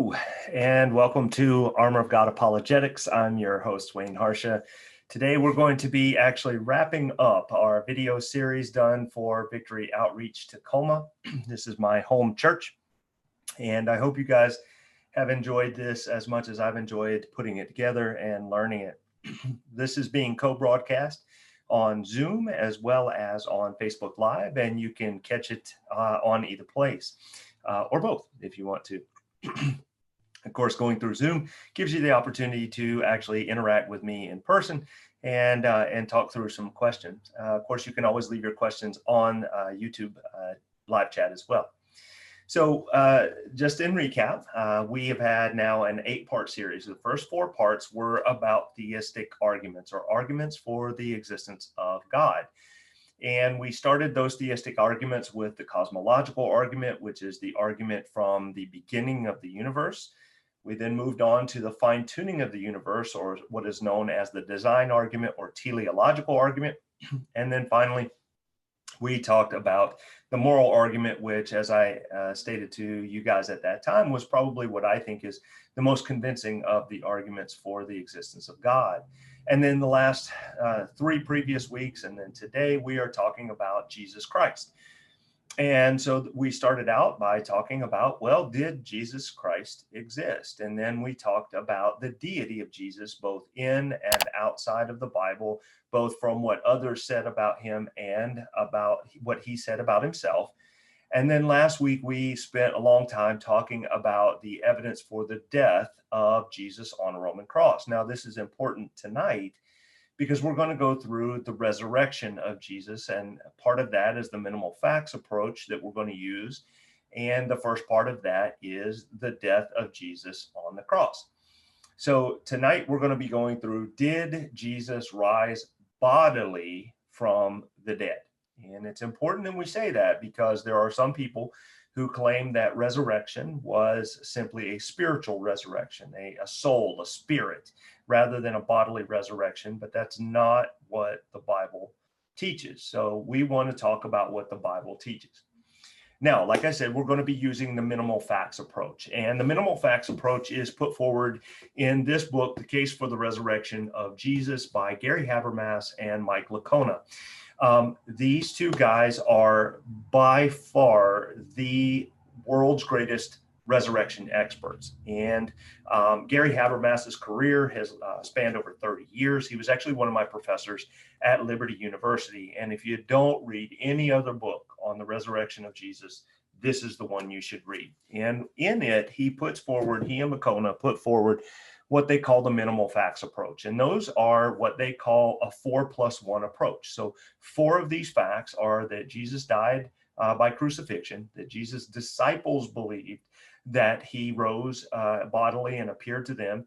Hello, and welcome to Armor of God Apologetics. I'm your host, Wayne Harsha. Today, we're going to be actually wrapping up our video series done for Victory Outreach Tacoma. This is my home church, and I hope you guys have enjoyed this as much as I've enjoyed putting it together and learning it. This is being co-broadcast on Zoom as well as on Facebook Live, and you can catch it on either place or both if you want to. Of course, going through Zoom gives you the opportunity to actually interact with me in person and talk through some questions. Of course, you can always leave your questions on YouTube live chat as well. So just in recap, we have had now an 8-part series. The first 4 parts were about theistic arguments or arguments for the existence of God. And we started those theistic arguments with the cosmological argument, which is the argument from the beginning of the universe. We then moved on to the fine-tuning of the universe, or what is known as the design argument or teleological argument. And then finally, we talked about the moral argument, which, as I stated to you guys at that time, was probably what I think is the most convincing of the arguments for the existence of God. And then the last 3 previous weeks, and then today, we are talking about Jesus Christ. And so we started out by talking about, well, did Jesus Christ exist? And then we talked about the deity of Jesus, both in and outside of the Bible, both from what others said about him and about what he said about himself. And then last week, we spent a long time talking about the evidence for the death of Jesus on a Roman cross. Now, this is important tonight because we're going to go through the resurrection of Jesus. And part of that is the minimal facts approach that we're going to use. And the first part of that is the death of Jesus on the cross. So tonight, we're going to be going through, did Jesus rise bodily from the dead? And it's important that we say that because there are some people who claim that resurrection was simply a spiritual resurrection, a soul, a spirit, rather than a bodily resurrection. But that's not what the Bible teaches. So we want to talk about what the Bible teaches. Now, like I said, we're going to be using the minimal facts approach. And the minimal facts approach is put forward in this book, The Case for the Resurrection of Jesus by Gary Habermas and Mike Licona. These 2 guys are by far the world's greatest resurrection experts. And Gary Habermas's career has spanned over 30 years. He was actually one of my professors at Liberty University. And if you don't read any other book on the resurrection of Jesus, this is the one you should read. And in it, he and Licona put forward what they call the minimal facts approach. And those are what they call a 4+1 approach. So 4 of these facts are that Jesus died by crucifixion, that Jesus' disciples believed that he rose bodily and appeared to them,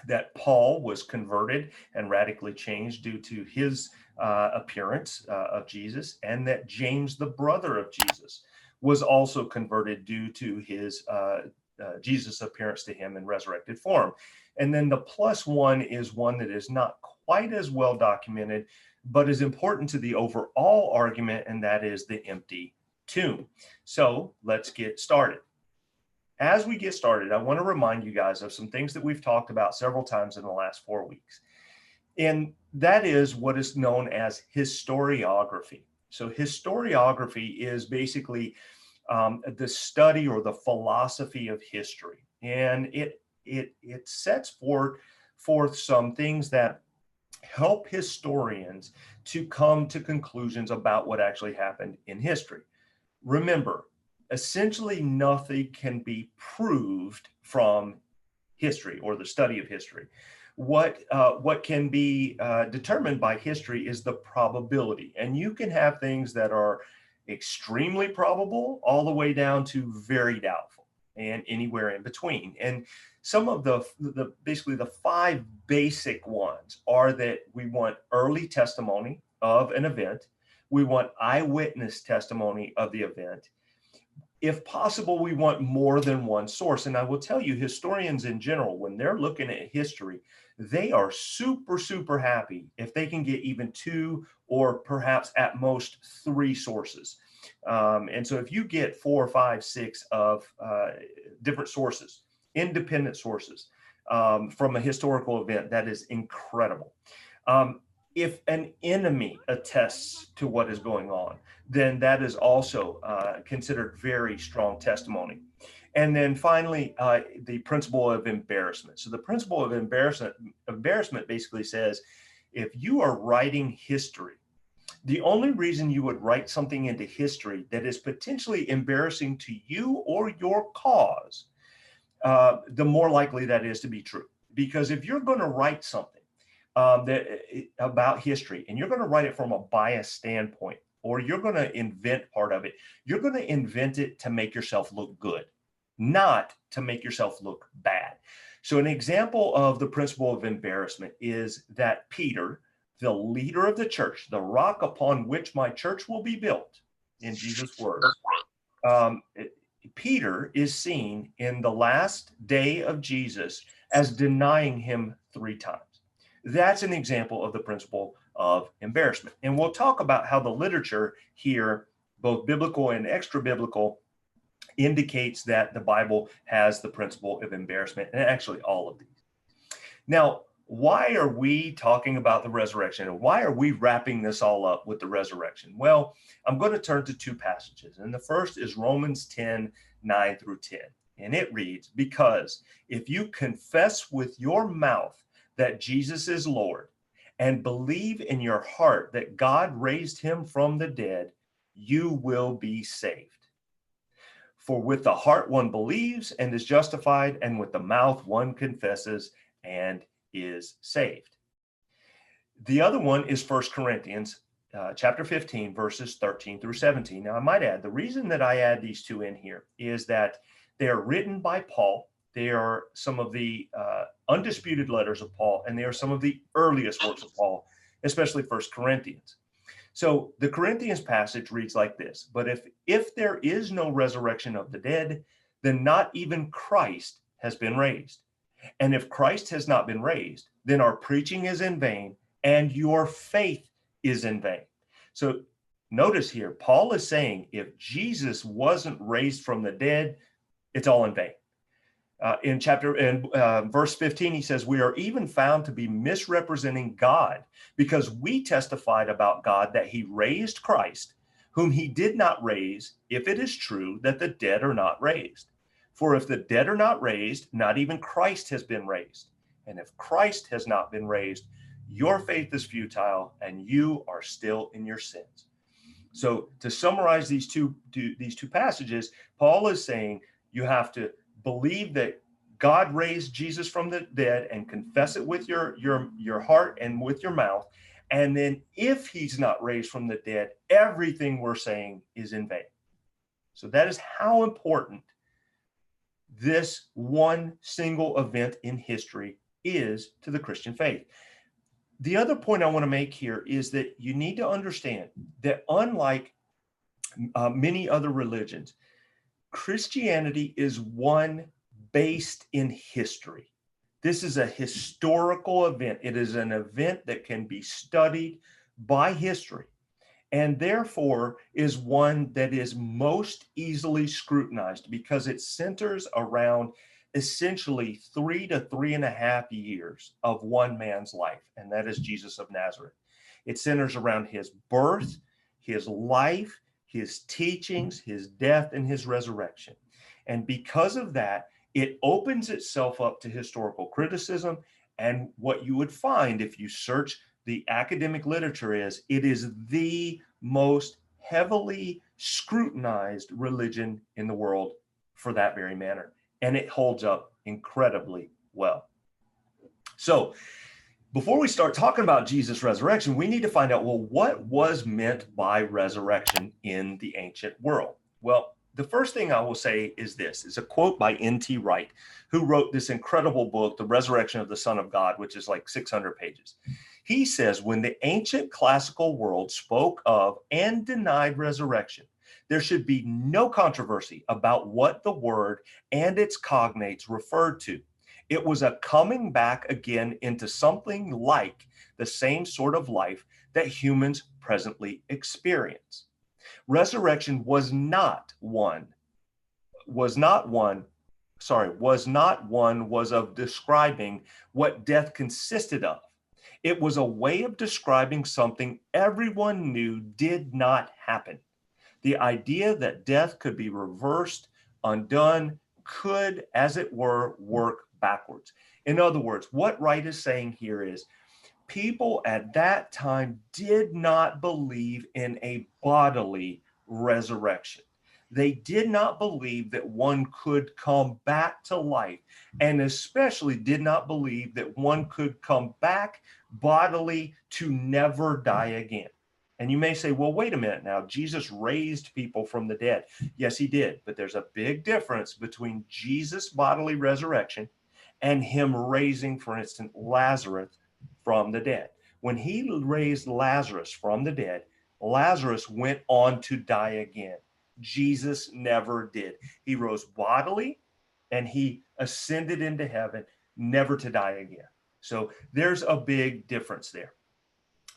that Paul was converted and radically changed due to his appearance of Jesus, and that James, the brother of Jesus, was also converted due to his Jesus' appearance to him in resurrected form. And then the +1 is one that is not quite as well documented, but is important to the overall argument, and that is the empty tomb. So let's get started. As we get started, I want to remind you guys of some things that we've talked about several times in the last 4 weeks. And that is what is known as historiography. So historiography is basically the study or the philosophy of history. And it sets forth some things that help historians to come to conclusions about what actually happened in history. Remember, essentially nothing can be proved from history or the study of history. What can be determined by history is the probability. And you can have things that are extremely probable all the way down to very doubtful and anywhere in between. And some of basically the 5 basic ones are that we want early testimony of an event. We want eyewitness testimony of the event. If possible, we want more than one source. And I will tell you, historians in general, when they're looking at history, they are super, super happy if they can get even 2 or perhaps at most 3 sources. And so if you get 4, 5, 6 of different sources independent sources from a historical event that is incredible. If an enemy attests to what is going on, then that is also considered very strong testimony. And then finally, the principle of embarrassment. So the principle of embarrassment basically says, if you are writing history, the only reason you would write something into history that is potentially embarrassing to you or your cause, the more likely that is to be true. Because if you're going to write something about history, and you're going to write it from a biased standpoint, or you're going to invent part of it, you're going to invent it to make yourself look good, not to make yourself look bad. So an example of the principle of embarrassment is that Peter, the leader of the church, the rock upon which my church will be built, in Jesus' words, Peter is seen in the last day of Jesus as denying him 3 times. That's an example of the principle of embarrassment. And we'll talk about how the literature here, both biblical and extra biblical, indicates that the Bible has the principle of embarrassment, and actually all of these. Now, why are we talking about the resurrection, and why are we wrapping this all up with the resurrection? Well, I'm going to turn to 2 passages, and the first is Romans 10, 9 through 10. And it reads, because if you confess with your mouth that Jesus is Lord and believe in your heart that God raised him from the dead, you will be saved. For with the heart one believes and is justified, and with the mouth one confesses and is saved. The other one is 1 Corinthians chapter 15, verses 13 through 17. Now, I might add, the reason that I add these 2 in here is that they are written by Paul. They are some of the undisputed letters of Paul, and they are some of the earliest works of Paul, especially 1 Corinthians. So the Corinthians passage reads like this: but if there is no resurrection of the dead, then not even Christ has been raised. And if Christ has not been raised, then our preaching is in vain, and your faith is in vain. So notice here, Paul is saying if Jesus wasn't raised from the dead, it's all in vain. In verse 15, he says, we are even found to be misrepresenting God, because we testified about God that he raised Christ, whom he did not raise, if it is true that the dead are not raised. For if the dead are not raised, not even Christ has been raised. And if Christ has not been raised, your faith is futile, and you are still in your sins. So to summarize these two passages, Paul is saying you have to believe that God raised Jesus from the dead and confess it with your heart and with your mouth. And then if he's not raised from the dead, everything we're saying is in vain. So that is how important this one single event in history is to the Christian faith. The other point I want to make here is that you need to understand that unlike many other religions, Christianity is one based in history. This is a historical event. It is an event that can be studied by history, and therefore is one that is most easily scrutinized because it centers around essentially 3 to 3.5 years of one man's life, and that is Jesus of Nazareth. It centers around his birth, his life, his teachings, his death, and his resurrection. And because of that, it opens itself up to historical criticism. And what you would find if you search the academic literature is it is the most heavily scrutinized religion in the world for that very matter. And it holds up incredibly well. So before we start talking about Jesus' resurrection, we need to find out, well, what was meant by resurrection in the ancient world? Well, the first thing I will say is this, is a quote by N.T. Wright, who wrote this incredible book, The Resurrection of the Son of God, which is like 600 pages. He says, when the ancient classical world spoke of and denied resurrection, there should be no controversy about what the word and its cognates referred to. It was a coming back again into something like the same sort of life that humans presently experience. Resurrection was not one was of describing what death consisted of. It was a way of describing something everyone knew did not happen. The idea that death could be reversed, undone, could, as it were, work backwards. In other words, what Wright is saying here is people at that time did not believe in a bodily resurrection. They did not believe that one could come back to life, and especially did not believe that one could come back bodily to never die again. And you may say, well, wait a minute now, Jesus raised people from the dead. Yes, he did. But there's a big difference between Jesus' bodily resurrection and him raising, for instance, Lazarus from the dead. When he raised Lazarus from the dead, Lazarus went on to die again. Jesus never did. He rose bodily and he ascended into heaven, never to die again. So there's a big difference there.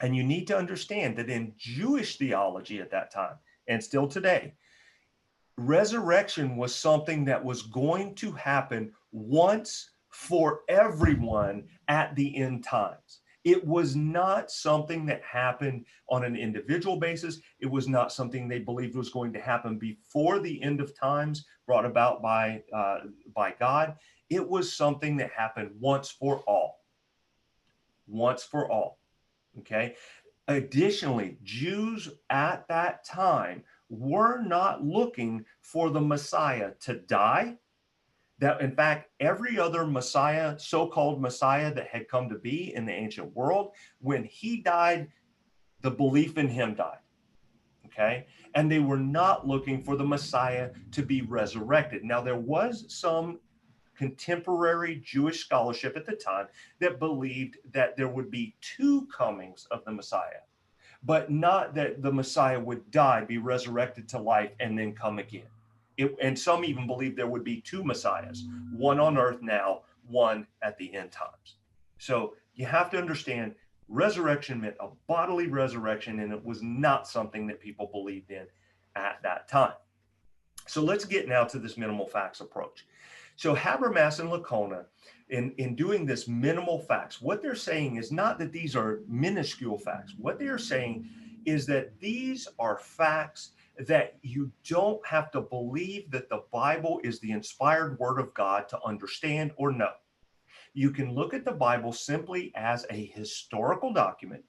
And you need to understand that in Jewish theology at that time, and still today, resurrection was something that was going to happen once for everyone at the end times. It was not something that happened on an individual basis. It was not something they believed was going to happen before the end of times brought about by God. It was something that happened once for all. Once for all. Okay. Additionally, Jews at that time were not looking for the Messiah to die. That, in fact, every other Messiah, so-called Messiah that had come to be in the ancient world, when he died, the belief in him died. Okay. And they were not looking for the Messiah to be resurrected. Now, there was some contemporary Jewish scholarship at the time that believed that there would be two comings of the Messiah, but not that the Messiah would die, be resurrected to life, and then come again. And some even believed there would be two Messiahs, one on earth now, one at the end times. So you have to understand resurrection meant a bodily resurrection, and it was not something that people believed in at that time. So let's get now to this minimal facts approach. So Habermas and Licona, in doing this minimal facts, what they're saying is not that these are minuscule facts. What they are saying is that these are facts that you don't have to believe that the Bible is the inspired word of God to understand or know. You can look at the Bible simply as a historical document.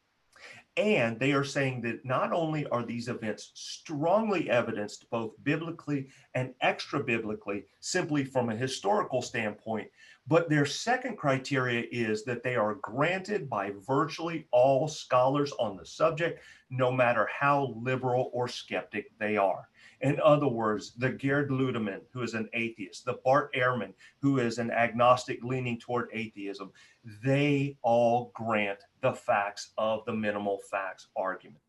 And they are saying that not only are these events strongly evidenced both biblically and extra biblically, simply from a historical standpoint, but their second criteria is that they are granted by virtually all scholars on the subject, no matter how liberal or skeptic they are. In other words, the Gerd Ludemann, who is an atheist, the Bart Ehrman, who is an agnostic leaning toward atheism, they all grant the facts of the minimal facts argument.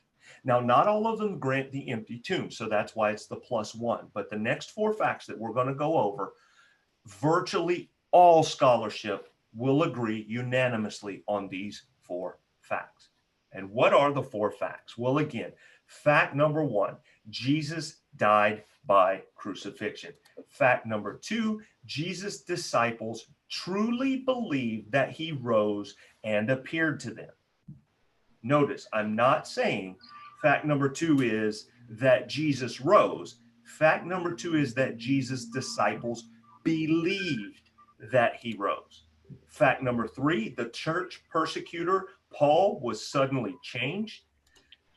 Now, not all of them grant the empty tomb, so that's why it's the +1. But the next four facts that we're going to go over, virtually all scholarship will agree unanimously on these four facts. And what are the four facts? Well, again, fact number 1, Jesus died by crucifixion. Fact number 2, Jesus' disciples truly believed that he rose and appeared to them. Notice, I'm not saying fact number 2 is that Jesus rose. Fact number 2 is that Jesus' disciples believed that he rose. Fact number 3, the church persecutor, Paul, was suddenly changed.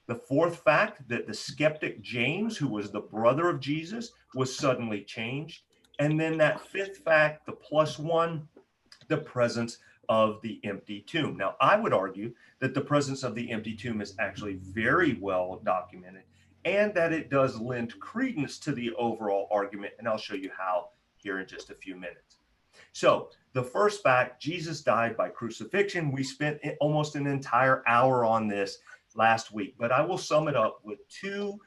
The fourth fact, that the skeptic James, who was the brother of Jesus, was suddenly changed. And then that fifth fact, the +1, the presence of the empty tomb. Now, I would argue that the presence of the empty tomb is actually very well documented and that it does lend credence to the overall argument. And I'll show you how here in just a few minutes. So the first fact, Jesus died by crucifixion. We spent almost an entire hour on this last week, but I will sum it up with two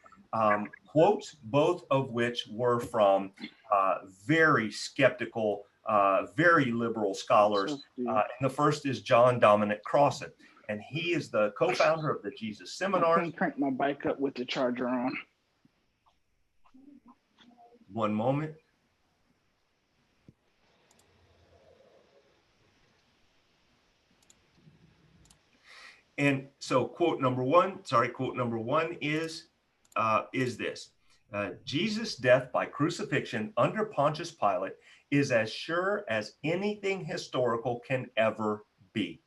quotes, both of which were from very skeptical, very liberal scholars. And the first is John Dominic Crossan, and he is the co-founder of the Jesus Seminars. I can't crank my bike up with the charger on. One moment. And so quote number one is this. Jesus' death by crucifixion under Pontius Pilate is as sure as anything historical can ever be.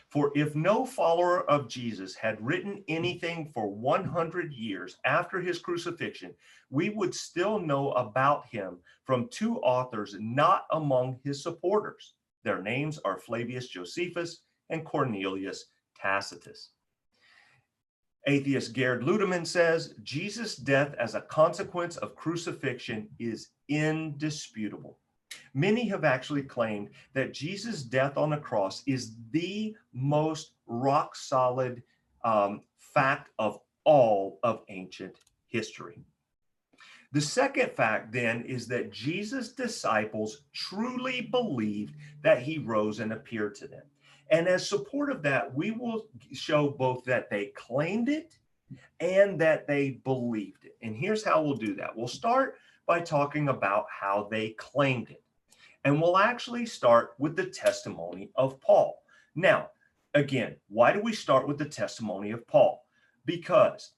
For if no follower of Jesus had written anything for 100 years after his crucifixion, we would still know about him from two authors not among his supporters. Their names are Flavius Josephus and Cornelius Tacitus. Atheist Gerd Ludemann says, Jesus' death as a consequence of crucifixion is indisputable. Many have actually claimed that Jesus' death on the cross is the most rock solid fact of all of ancient history. The second fact then is that Jesus' disciples truly believed that he rose and appeared to them. And as support of that, we will show both that they claimed it and that they believed it. And here's how we'll do that. We'll start by talking about how they claimed it. And we'll actually start with the testimony of Paul. Now, again, why do we start with the testimony of Paul? Because,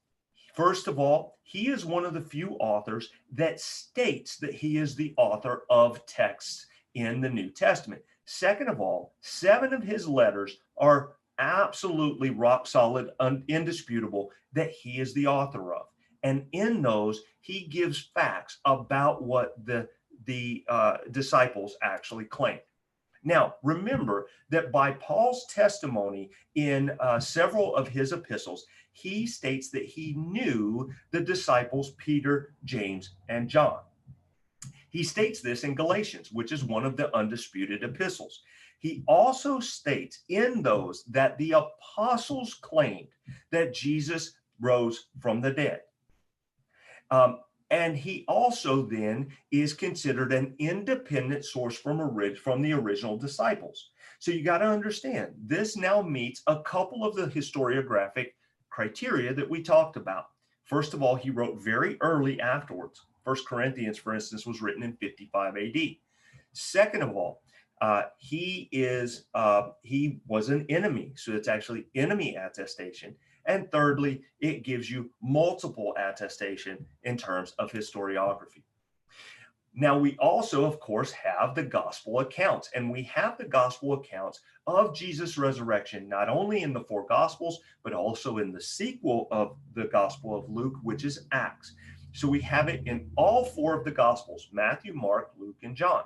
first of all, he is one of the few authors that states that he is the author of texts in the New Testament. Second of all, 7 of his letters are absolutely rock solid, indisputable that he is the author of. And in those, he gives facts about what the disciples actually claimed. Now, remember that by Paul's testimony in several of his epistles, he states that he knew the disciples Peter, James, and John. He states this in Galatians, which is one of the undisputed epistles. He also states in those that the apostles claimed that Jesus rose from the dead. And he also then is considered an independent source from the original disciples. So you got to understand, this now meets a couple of the historiographic criteria that we talked about. First of all, he wrote very early afterwards. 1 Corinthians, for instance, was written in 55 AD. Second of all, he was an enemy. So it's actually enemy attestation. And thirdly, it gives you multiple attestation in terms of historiography. Now, we also, of course, have the gospel accounts, and we have the gospel accounts of Jesus' resurrection, not only in the 4 gospels, but also in the sequel of the gospel of Luke, which is Acts. So we have it in all 4 of the gospels, Matthew, Mark, Luke, and John.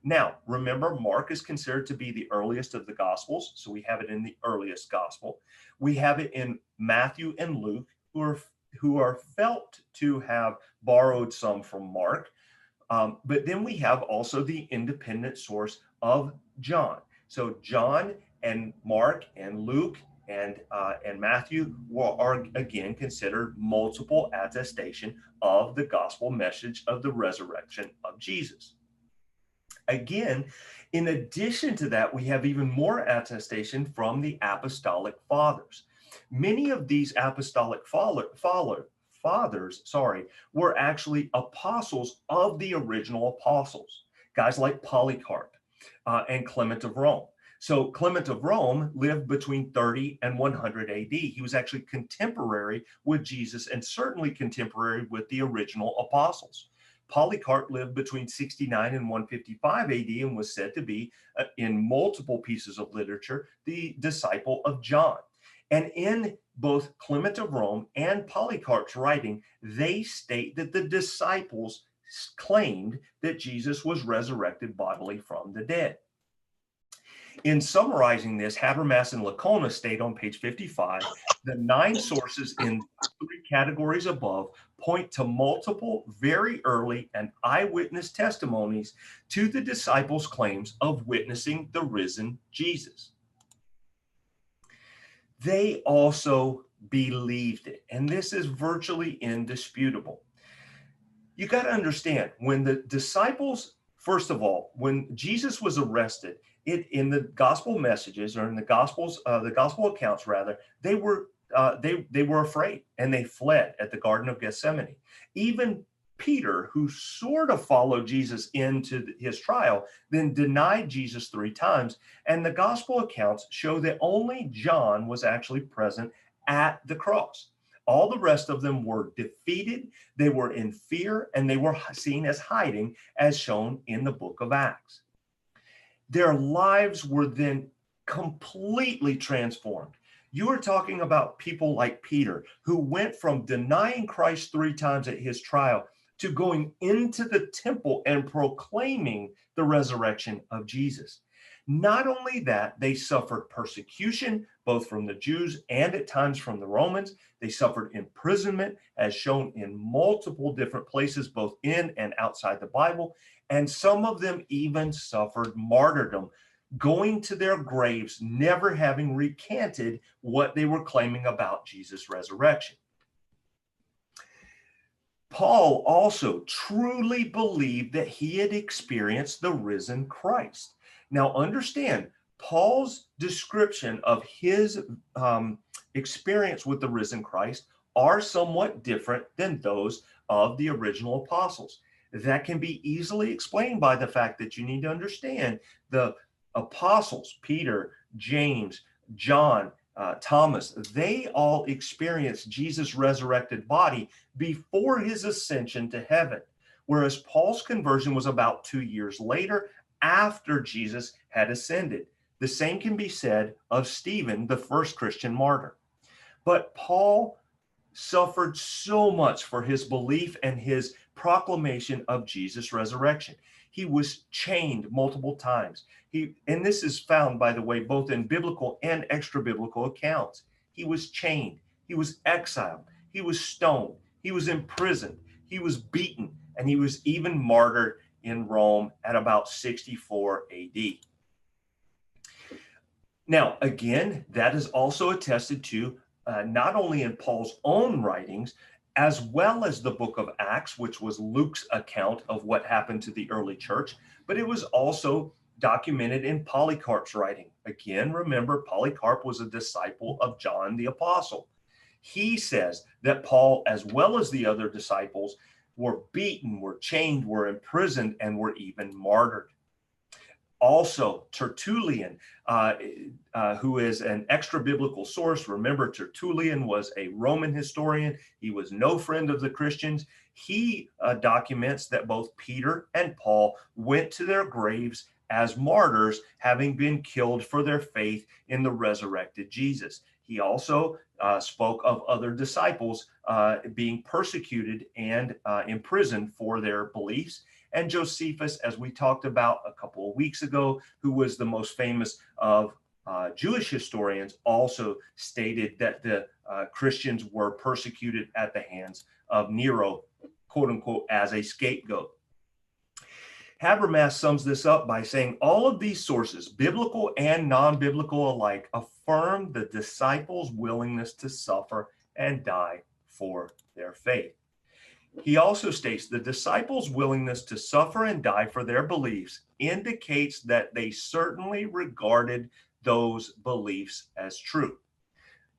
Now, remember, Mark is considered to be the earliest of the gospels, so we have it in the earliest gospel. We have it in Matthew and Luke, who are felt to have borrowed some from Mark. But then we have also the independent source of John. So John and Mark and Luke and Matthew are again considered multiple attestation of the gospel message of the resurrection of Jesus. Again, in addition to that, we have even more attestation from the apostolic fathers. Many of these apostolic fathers were actually apostles of the original apostles, guys like Polycarp and Clement of Rome. So Clement of Rome lived between 30 and 100 AD. He was actually contemporary with Jesus and certainly contemporary with the original apostles. Polycarp lived between 69 and 155 AD and was said to be, in multiple pieces of literature, the disciple of John. And in both Clement of Rome and Polycarp's writing, they state that the disciples claimed that Jesus was resurrected bodily from the dead. In summarizing this, Habermas and Licona state on page 55, the 9 sources in 3 categories above point to multiple very early and eyewitness testimonies to the disciples' claims of witnessing the risen Jesus. They also believed it, and this is virtually indisputable. You got to understand, when the disciples, first of all, when Jesus was arrested, in the gospel messages, or in the gospels, the gospel accounts rather, they were afraid and they fled at the Garden of Gethsemane. Even Peter, who sort of followed Jesus into his trial, then denied Jesus 3 times. And the gospel accounts show that only John was actually present at the cross. All the rest of them were defeated, they were in fear, and they were seen as hiding, as shown in the book of Acts. Their lives were then completely transformed. You are talking about people like Peter, who went from denying Christ 3 times at his trial to going into the temple and proclaiming the resurrection of Jesus. Not only that, they suffered persecution, both from the Jews and at times from the Romans. They suffered imprisonment, as shown in multiple different places, both in and outside the Bible. And some of them even suffered martyrdom, going to their graves, never having recanted what they were claiming about Jesus' resurrection. Paul also truly believed that he had experienced the risen Christ. Now, understand, Paul's description of his experience with the risen Christ are somewhat different than those of the original apostles. That can be easily explained by the fact that you need to understand the apostles, Peter, James, John, Thomas, they all experienced Jesus' resurrected body before his ascension to heaven, whereas Paul's conversion was about 2 years later, after Jesus had ascended. The same can be said of Stephen, the first Christian martyr. But Paul suffered so much for his belief and his proclamation of Jesus' resurrection. He was chained multiple times. And this is found, by the way, both in biblical and extra-biblical accounts. He was chained. He was exiled. He was stoned. He was imprisoned. He was beaten. And he was even martyred in Rome at about 64 AD. Now, again, that is also attested to not only in Paul's own writings, as well as the book of Acts, which was Luke's account of what happened to the early church, but it was also documented in Polycarp's writing. Again, remember, Polycarp was a disciple of John the Apostle. He says that Paul, as well as the other disciples, were beaten, were chained, were imprisoned, and were even martyred. Also, Tertullian, who is an extra-biblical source. Remember, Tertullian was a Roman historian. He was no friend of the Christians. He documents that both Peter and Paul went to their graves as martyrs, having been killed for their faith in the resurrected Jesus. He also spoke of other disciples being persecuted and imprisoned for their beliefs. And Josephus, as we talked about a couple of weeks ago, who was the most famous of Jewish historians, also stated that the Christians were persecuted at the hands of Nero, quote unquote, as a scapegoat. Habermas sums this up by saying all of these sources, biblical and non-biblical alike, affirm the disciples' willingness to suffer and die for their faith. He also states the disciples' willingness to suffer and die for their beliefs indicates that they certainly regarded those beliefs as true.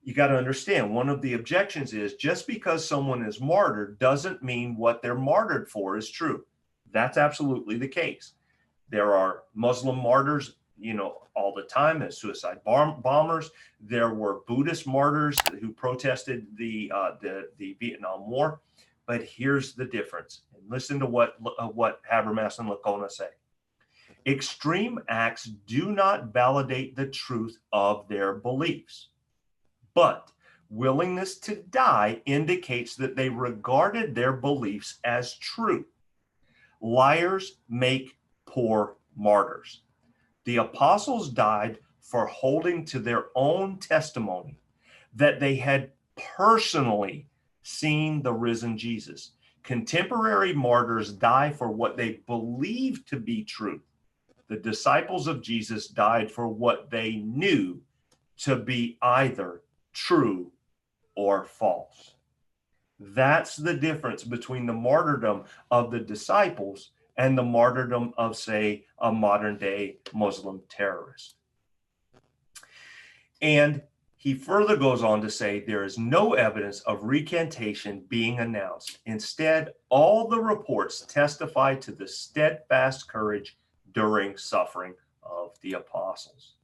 You got to understand, one of the objections is just because someone is martyred doesn't mean what they're martyred for is true. That's absolutely the case. There are Muslim martyrs, all the time as suicide bombers. There were Buddhist martyrs who protested the Vietnam War. But here's the difference. And listen to what Habermas and Licona say. Extreme acts do not validate the truth of their beliefs, but willingness to die indicates that they regarded their beliefs as true. Liars make poor martyrs. The apostles died for holding to their own testimony that they had personally seen the risen Jesus. Contemporary martyrs die for what they believe to be true. The disciples of Jesus died for what they knew to be either true or false. That's the difference between the martyrdom of the disciples and the martyrdom of, say, a modern day Muslim terrorist. And He further goes on to say there is no evidence of recantation being announced. Instead, all the reports testify to the steadfast courage during suffering of the apostles.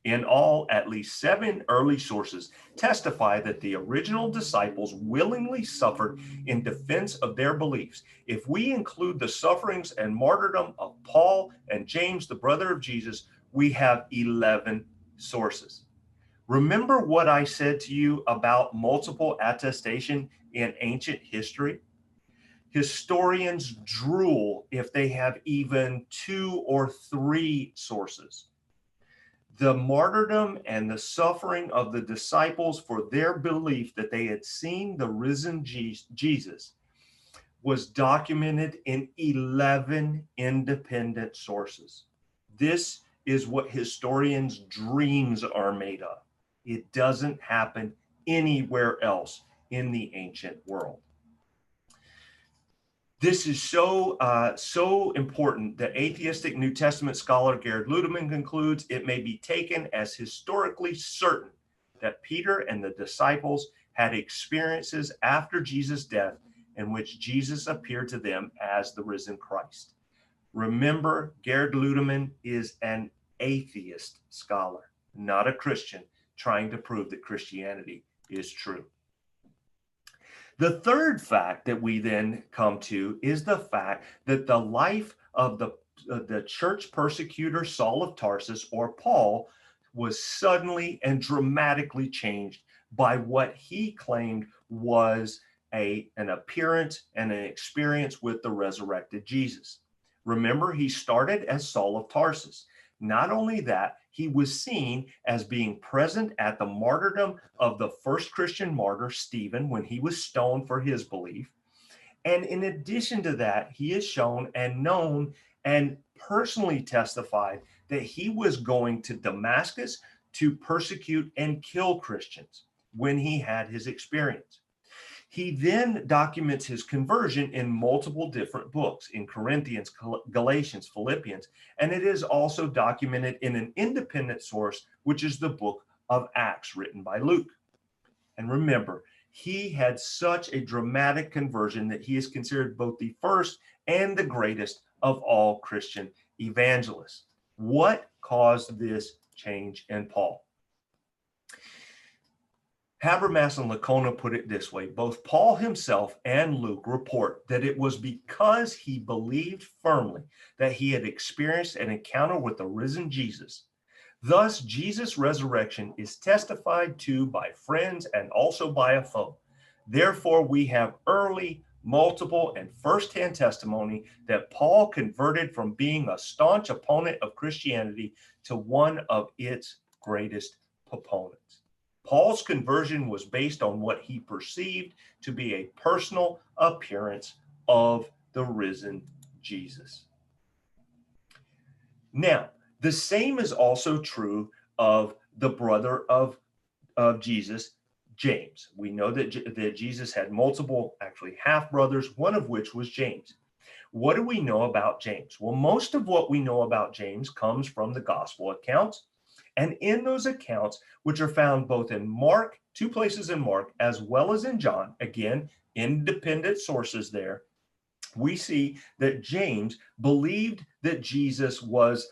In all, at least 7 early sources testify that the original disciples willingly suffered in defense of their beliefs. If we include the sufferings and martyrdom of Paul and James, the brother of Jesus, we have 11 sources. Remember what I said to you about multiple attestation in ancient history? Historians drool if they have even 2 or 3 sources. The martyrdom and the suffering of the disciples for their belief that they had seen the risen Jesus was documented in 11 independent sources. This is what historians' dreams are made of. It doesn't happen anywhere else in the ancient world. This is so important that atheistic New Testament scholar Gerhard Ludemann concludes it may be taken as historically certain that Peter and the disciples had experiences after Jesus' death in which Jesus appeared to them as the risen Christ. Remember, Gerhard Ludemann is an atheist scholar, not a Christian, trying to prove that Christianity is true. The third fact that we then come to is the fact that the life of the church persecutor Saul of Tarsus, or Paul, was suddenly and dramatically changed by what he claimed was an appearance and an experience with the resurrected Jesus. Remember, he started as Saul of Tarsus. Not only that, he was seen as being present at the martyrdom of the first Christian martyr, Stephen, when he was stoned for his belief. And in addition to that, he is shown and known and personally testified that he was going to Damascus to persecute and kill Christians when he had his experience. He then documents his conversion in multiple different books, in Corinthians, Galatians, Philippians, and it is also documented in an independent source, which is the book of Acts written by Luke. And remember, he had such a dramatic conversion that he is considered both the first and the greatest of all Christian evangelists. What caused this change in Paul? Habermas and Licona put it this way: both Paul himself and Luke report that it was because he believed firmly that he had experienced an encounter with the risen Jesus. Thus, Jesus' resurrection is testified to by friends and also by a foe. Therefore, we have early, multiple, and first-hand testimony that Paul converted from being a staunch opponent of Christianity to one of its greatest proponents. Paul's conversion was based on what he perceived to be a personal appearance of the risen Jesus. Now, the same is also true of the brother of Jesus, James. We know that Jesus had multiple, actually half-brothers, one of which was James. What do we know about James? Well, most of what we know about James comes from the gospel accounts. And in those accounts, which are found both in Mark, 2 places in Mark, as well as in John, again, independent sources there, we see that James believed that Jesus was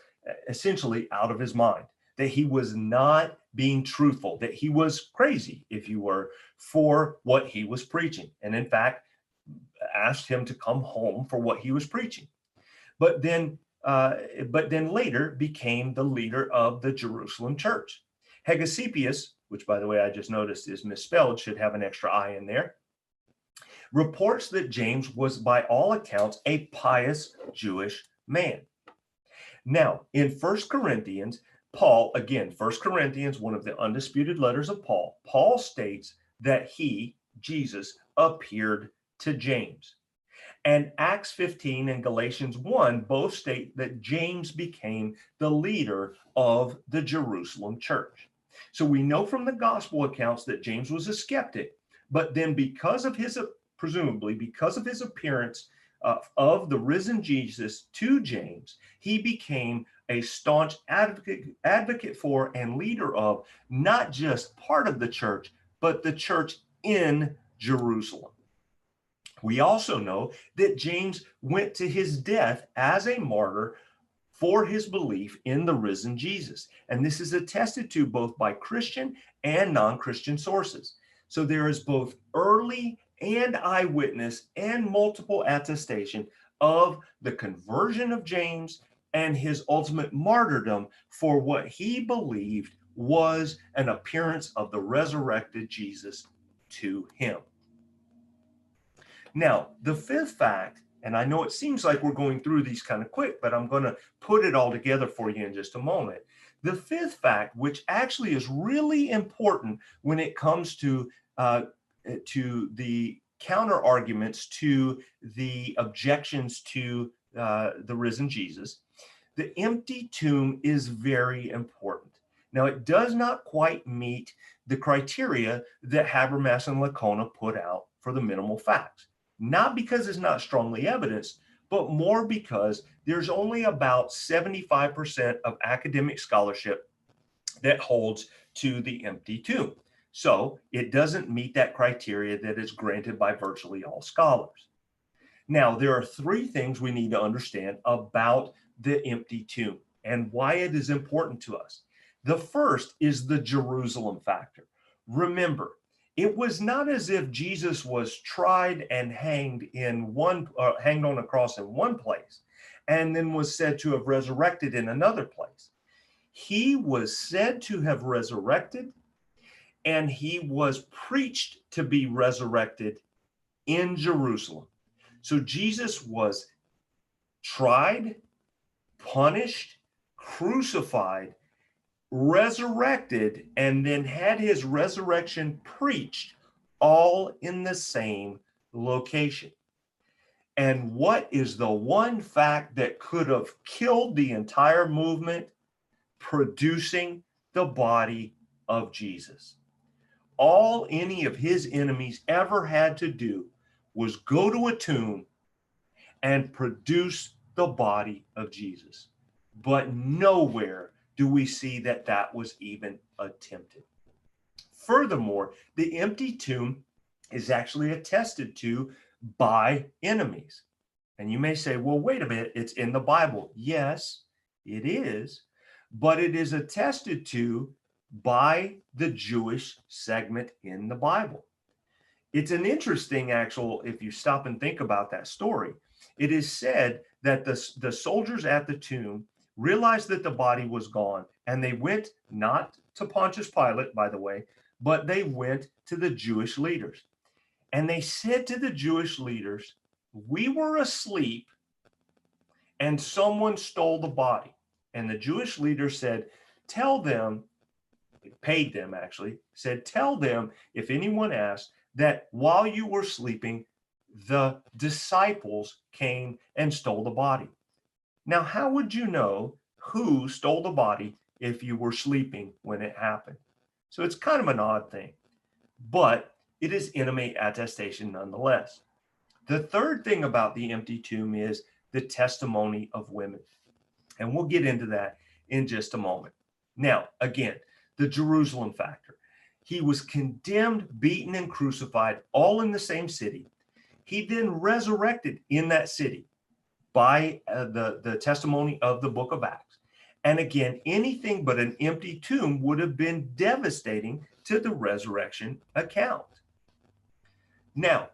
essentially out of his mind, that he was not being truthful, that he was crazy, if you were, for what he was preaching. And in fact, asked him to come home for what he was preaching. But then later became the leader of the Jerusalem church. Hegesippus, which by the way I just noticed is misspelled, should have an extra I in there, reports that James was by all accounts a pious Jewish man. Now, in 1 Corinthians, Paul, again, 1 Corinthians, one of the undisputed letters of Paul, Paul states that he, Jesus, appeared to James. And Acts 15 and Galatians 1 both state that James became the leader of the Jerusalem church. So we know from the gospel accounts that James was a skeptic, but then presumably because of his appearance of the risen Jesus to James, he became a staunch advocate for and leader of not just part of the church, but the church in Jerusalem. We also know that James went to his death as a martyr for his belief in the risen Jesus. And this is attested to both by Christian and non-Christian sources. So there is both early and eyewitness and multiple attestation of the conversion of James and his ultimate martyrdom for what he believed was an appearance of the resurrected Jesus to him. Now, the fifth fact, and I know it seems like we're going through these kind of quick, but I'm going to put it all together for you in just a moment. The fifth fact, which actually is really important when it comes to the counter arguments to the objections to the risen Jesus, the empty tomb is very important. Now, it does not quite meet the criteria that Habermas and Licona put out for the minimal facts. Not because it's not strongly evidenced, but more because there's only about 75% of academic scholarship that holds to the empty tomb. So it doesn't meet that criteria that is granted by virtually all scholars. Now, there are three things we need to understand about the empty tomb and why it is important to us. The first is the Jerusalem factor. Remember, it was not as if Jesus was tried and hanged hanged on a cross in one place and then was said to have resurrected in another place. He was said to have resurrected, and he was preached to be resurrected in Jerusalem. So Jesus was tried, punished, crucified, resurrected, and then had his resurrection preached all in the same location. And what is the one fact that could have killed the entire movement? Producing the body of Jesus. All any of his enemies ever had to do was go to a tomb and produce the body of Jesus. But nowhere do we see that that was even attempted. Furthermore, the empty tomb is actually attested to by enemies. And you may say, well, wait a minute, it's in the Bible. Yes, it is, but it is attested to by the Jewish segment in the Bible. It's an interesting if you stop and think about that story. It is said that the soldiers at the tomb realized that the body was gone, and they went not to Pontius Pilate, by the way, but they went to the Jewish leaders. And they said to the Jewish leaders, we were asleep and someone stole the body. And the Jewish leaders said, tell them, paid them actually, said, tell them if anyone asks that while you were sleeping, the disciples came and stole the body. Now, how would you know who stole the body if you were sleeping when it happened? So it's kind of an odd thing, but it is enemy attestation nonetheless. The third thing about the empty tomb is the testimony of women. And we'll get into that in just a moment. Now, again, the Jerusalem factor. He was condemned, beaten, and crucified all in the same city. He then resurrected in that city by the testimony of the book of Acts. And again, anything but an empty tomb would have been devastating to the resurrection account. Now,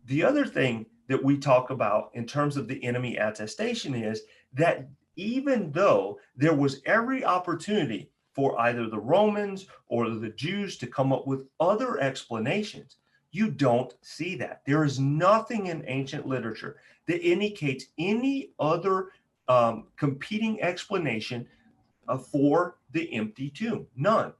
the other thing that we talk about in terms of the enemy attestation is that even though there was every opportunity for either the Romans or the Jews to come up with other explanations, you don't see that. There is nothing in ancient literature that indicates any other competing explanation for the empty tomb. None.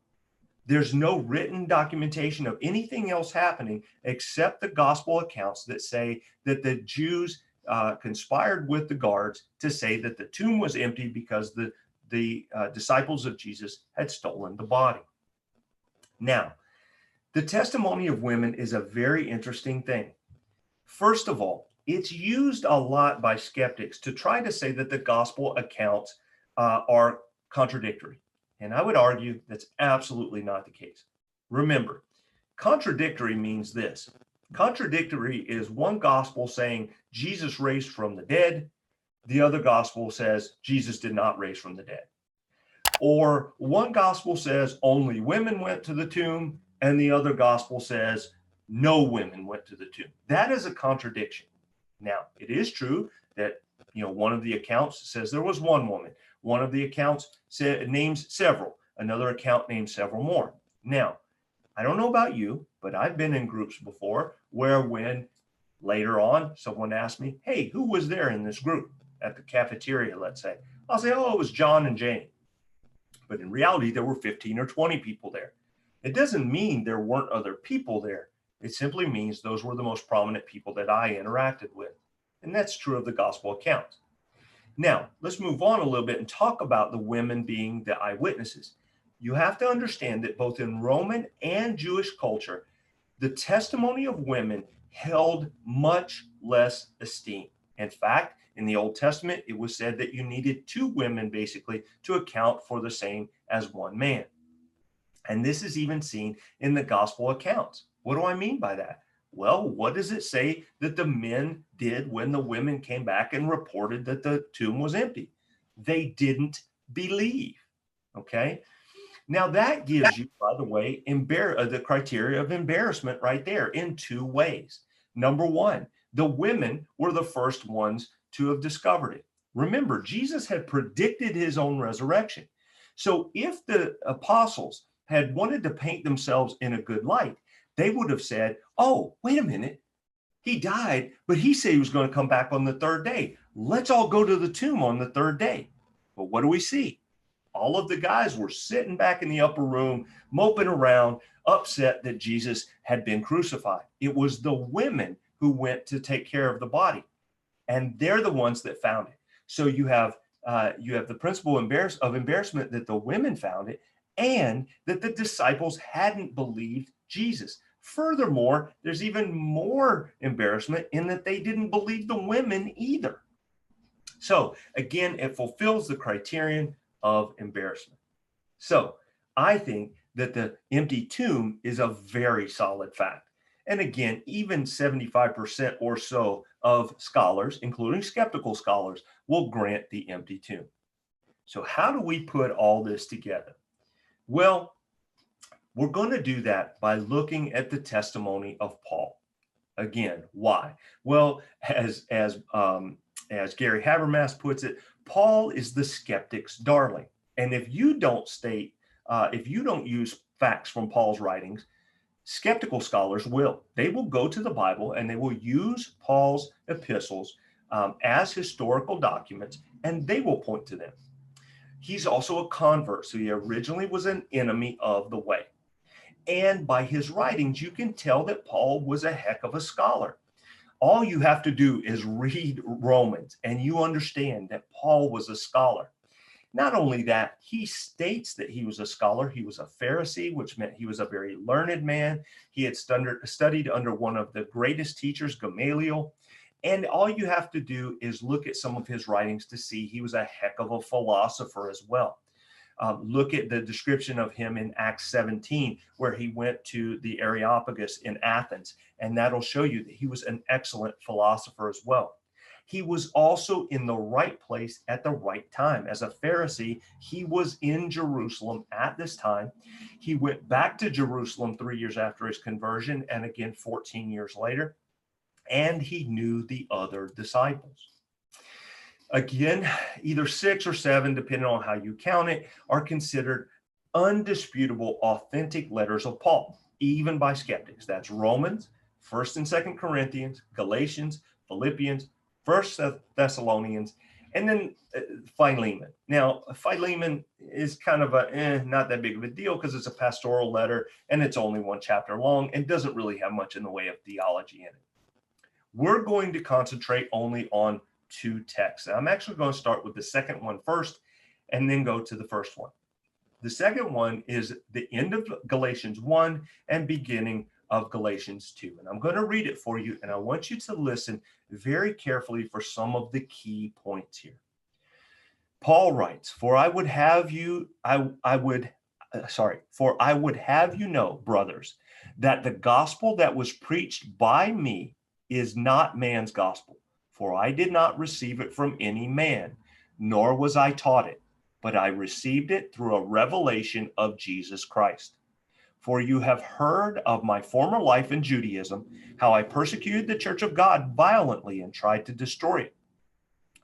There's no written documentation of anything else happening except the gospel accounts that say that the Jews conspired with the guards to say that the tomb was empty because the disciples of Jesus had stolen the body. Now, the testimony of women is a very interesting thing. First of all, it's used a lot by skeptics to try to say that the gospel accounts are contradictory. And I would argue that's absolutely not the case. Remember, contradictory means this. Contradictory is one gospel saying Jesus raised from the dead. The other gospel says Jesus did not raise from the dead. Or one gospel says only women went to the tomb, and the other gospel says no women went to the tomb. That is a contradiction. Now, it is true that one of the accounts says there was one woman. One of the accounts names several. Another account names several more. Now, I don't know about you, but I've been in groups before where when later on someone asked me, hey, who was there in this group at the cafeteria, let's say? I'll say, oh, it was John and Jane. But in reality, there were 15 or 20 people there. It doesn't mean there weren't other people there. It simply means those were the most prominent people that I interacted with. And that's true of the gospel accounts. Now, let's move on a little bit and talk about the women being the eyewitnesses. You have to understand that both in Roman and Jewish culture, the testimony of women held much less esteem. In fact, in the Old Testament, it was said that you needed two women basically to account for the same as one man. And this is even seen in the gospel accounts. What do I mean by that? Well, what does it say that the men did when the women came back and reported that the tomb was empty? They didn't believe. Okay. Now that gives you, by the way, the criteria of embarrassment right there in two ways. Number one, the women were the first ones to have discovered it. Remember, Jesus had predicted his own resurrection. So if the apostles had wanted to paint themselves in a good light, they would have said, oh, wait a minute. He died, but he said he was going to come back on the third day. Let's all go to the tomb on the third day. But what do we see? All of the guys were sitting back in the upper room, moping around, upset that Jesus had been crucified. It was the women who went to take care of the body, and they're the ones that found it. So you have the principle of embarrassment that the women found it, and that the disciples hadn't believed Jesus. Furthermore, there's even more embarrassment in that they didn't believe the women either. So again, it fulfills the criterion of embarrassment. So I think that the empty tomb is a very solid fact. And again, even 75% or so of scholars, including skeptical scholars, will grant the empty tomb. So how do we put all this together? Well, we're going to do that by looking at the testimony of Paul. Again, why? Well, as Gary Habermas puts it, Paul is the skeptic's darling. And if you don't use facts from Paul's writings, skeptical scholars will. They will go to the Bible and they will use Paul's epistles as historical documents, and they will point to them. He's also a convert, so he originally was an enemy of the way. And by his writings, you can tell that Paul was a heck of a scholar. All you have to do is read Romans, and you understand that Paul was a scholar. Not only that, he states that he was a scholar. He was a Pharisee, which meant he was a very learned man. He had studied under one of the greatest teachers, Gamaliel. And all you have to do is look at some of his writings to see he was a heck of a philosopher as well. Look at the description of him in Acts 17, where he went to the Areopagus in Athens, and that'll show you that he was an excellent philosopher as well. He was also in the right place at the right time. As a Pharisee, he was in Jerusalem at this time. He went back to Jerusalem 3 years after his conversion, and again 14 years later, and he knew the other disciples. Again, either 6 or 7, depending on how you count it, are considered undisputable, authentic letters of Paul, even by skeptics. That's Romans, 1st and 2nd Corinthians, Galatians, Philippians, 1st Thessalonians, and then Philemon. Now, Philemon is kind of not that big of a deal because it's a pastoral letter and it's only 1 chapter long and doesn't really have much in the way of theology in it. We're going to concentrate only on 2 texts. I'm actually going to start with the second one first and then go to the first one. The second one is the end of Galatians 1 and beginning of Galatians 2. And I'm going to read it for you, and I want you to listen very carefully for some of the key points here. Paul writes, for I would have you know, brothers, that the gospel that was preached by me is not man's gospel, for I did not receive it from any man, nor was I taught it, but I received it through a revelation of Jesus Christ. For you have heard of my former life in Judaism, how I persecuted the church of God violently and tried to destroy it.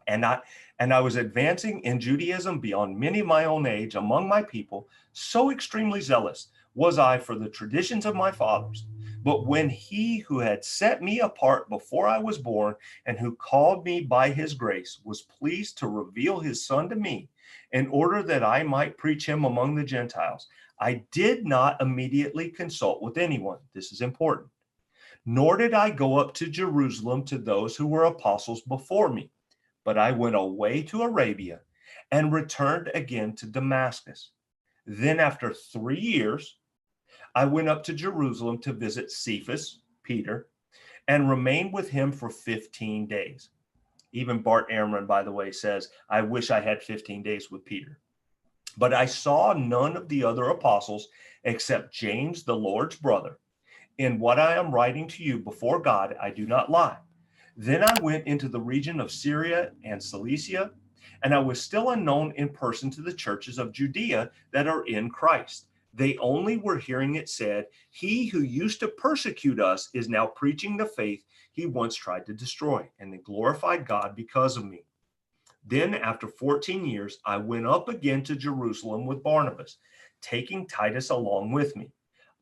And I was advancing in Judaism beyond many of my own age among my people, so extremely zealous was I for the traditions of my fathers. But when he who had set me apart before I was born and who called me by his grace was pleased to reveal his son to me in order that I might preach him among the Gentiles, I did not immediately consult with anyone. This is important. Nor did I go up to Jerusalem to those who were apostles before me, but I went away to Arabia and returned again to Damascus. Then after 3 years, I went up to Jerusalem to visit Cephas, Peter, and remained with him for 15 days. Even Bart Ehrman, by the way, says, I wish I had 15 days with Peter. But I saw none of the other apostles except James, the Lord's brother. In what I am writing to you before God, I do not lie. Then I went into the region of Syria and Cilicia, and I was still unknown in person to the churches of Judea that are in Christ. They only were hearing it said, he who used to persecute us is now preaching the faith he once tried to destroy, and they glorified God because of me. Then after 14 years, I went up again to Jerusalem with Barnabas, taking Titus along with me.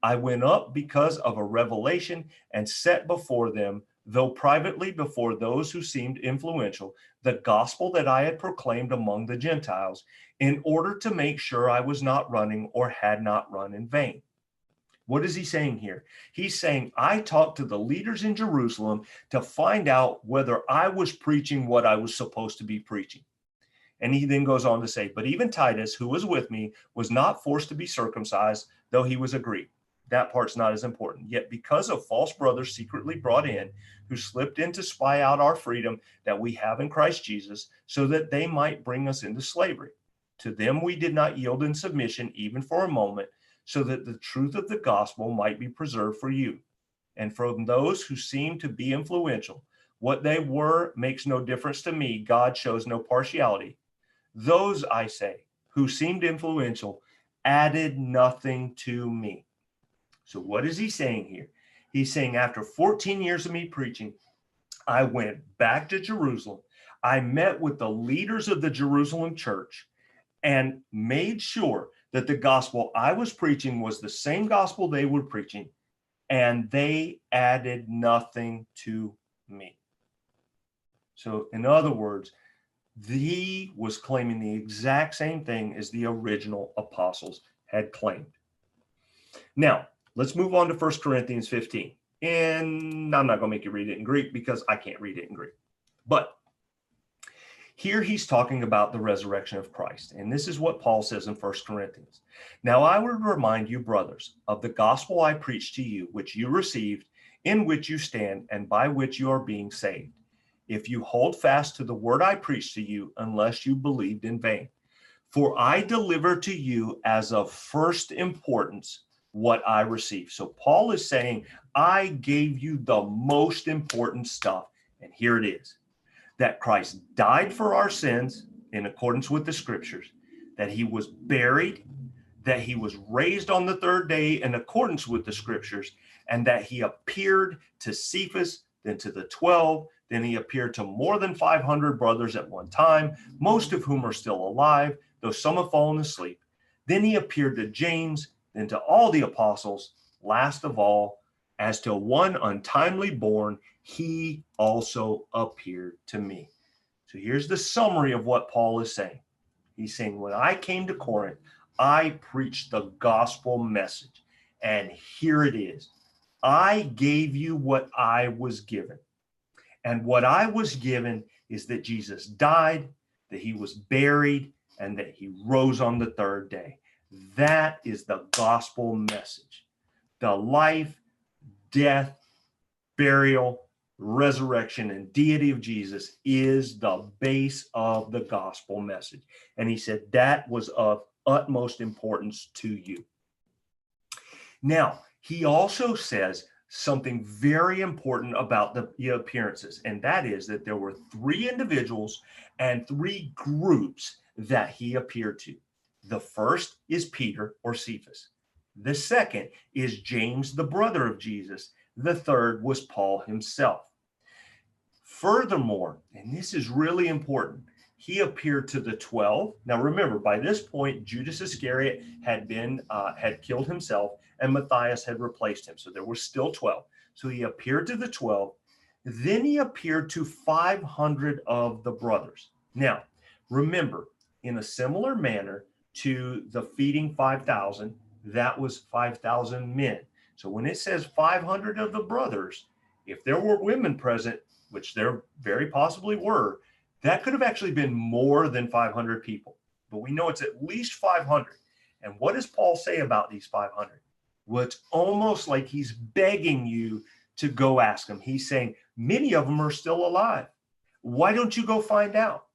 I went up because of a revelation and set before them, though privately before those who seemed influential, the gospel that I had proclaimed among the Gentiles, in order to make sure I was not running or had not run in vain. What is he saying here? He's saying, I talked to the leaders in Jerusalem to find out whether I was preaching what I was supposed to be preaching. And he then goes on to say, but even Titus, who was with me, was not forced to be circumcised, though he was a Greek. That part's not as important. Yet because of false brothers secretly brought in, who slipped in to spy out our freedom that we have in Christ Jesus, so that they might bring us into slavery. To them we did not yield in submission even for a moment, so that the truth of the gospel might be preserved for you. And from those who seem to be influential, what they were makes no difference to me. God shows no partiality. Those, I say, who seemed influential added nothing to me. So what is he saying here? He's saying after 14 years of me preaching, I went back to Jerusalem. I met with the leaders of the Jerusalem church and made sure that the gospel I was preaching was the same gospel they were preaching, and they added nothing to me. So in other words, he was claiming the exact same thing as the original apostles had claimed. Now, let's move on to 1 Corinthians 15. And I'm not going to make you read it in Greek because I can't read it in Greek. But here he's talking about the resurrection of Christ. And this is what Paul says in 1 Corinthians. Now I would remind you, brothers, of the gospel I preached to you, which you received, in which you stand, and by which you are being saved, if you hold fast to the word I preached to you, unless you believed in vain. For I delivered to you as of first importance what I received. So Paul is saying, I gave you the most important stuff, and here it is. That Christ died for our sins in accordance with the scriptures, that he was buried, that he was raised on the third day in accordance with the scriptures, and that he appeared to Cephas, then to the 12, then he appeared to more than 500 brothers at one time, most of whom are still alive, though some have fallen asleep. Then he appeared to James, then to all the apostles. Last of all, as to one untimely born, he also appeared to me. So here's the summary of what Paul is saying. He's saying, when I came to Corinth, I preached the gospel message. And here it is. I gave you what I was given. And what I was given is that Jesus died, that he was buried, and that he rose on the third day. That is the gospel message. The life, death, burial, resurrection, and deity of Jesus is the base of the gospel message. And he said that was of utmost importance to you. Now, he also says something very important about the appearances, and that is that there were 3 individuals and 3 groups that he appeared to. The first is Peter or Cephas. The second is James, the brother of Jesus. The third was Paul himself. Furthermore, and this is really important, he appeared to the 12. Now remember, by this point, Judas Iscariot had killed himself, and Matthias had replaced him. So there were still 12. So he appeared to the 12. Then he appeared to 500 of the brothers. Now, remember, in a similar manner to the feeding 5,000, that was 5,000 men. So when it says 500 of the brothers, if there were women present, which there very possibly were, that could have actually been more than 500 people. But we know it's at least 500. And what does Paul say about these 500? Well, it's almost like he's begging you to go ask them. He's saying, many of them are still alive. Why don't you go find out?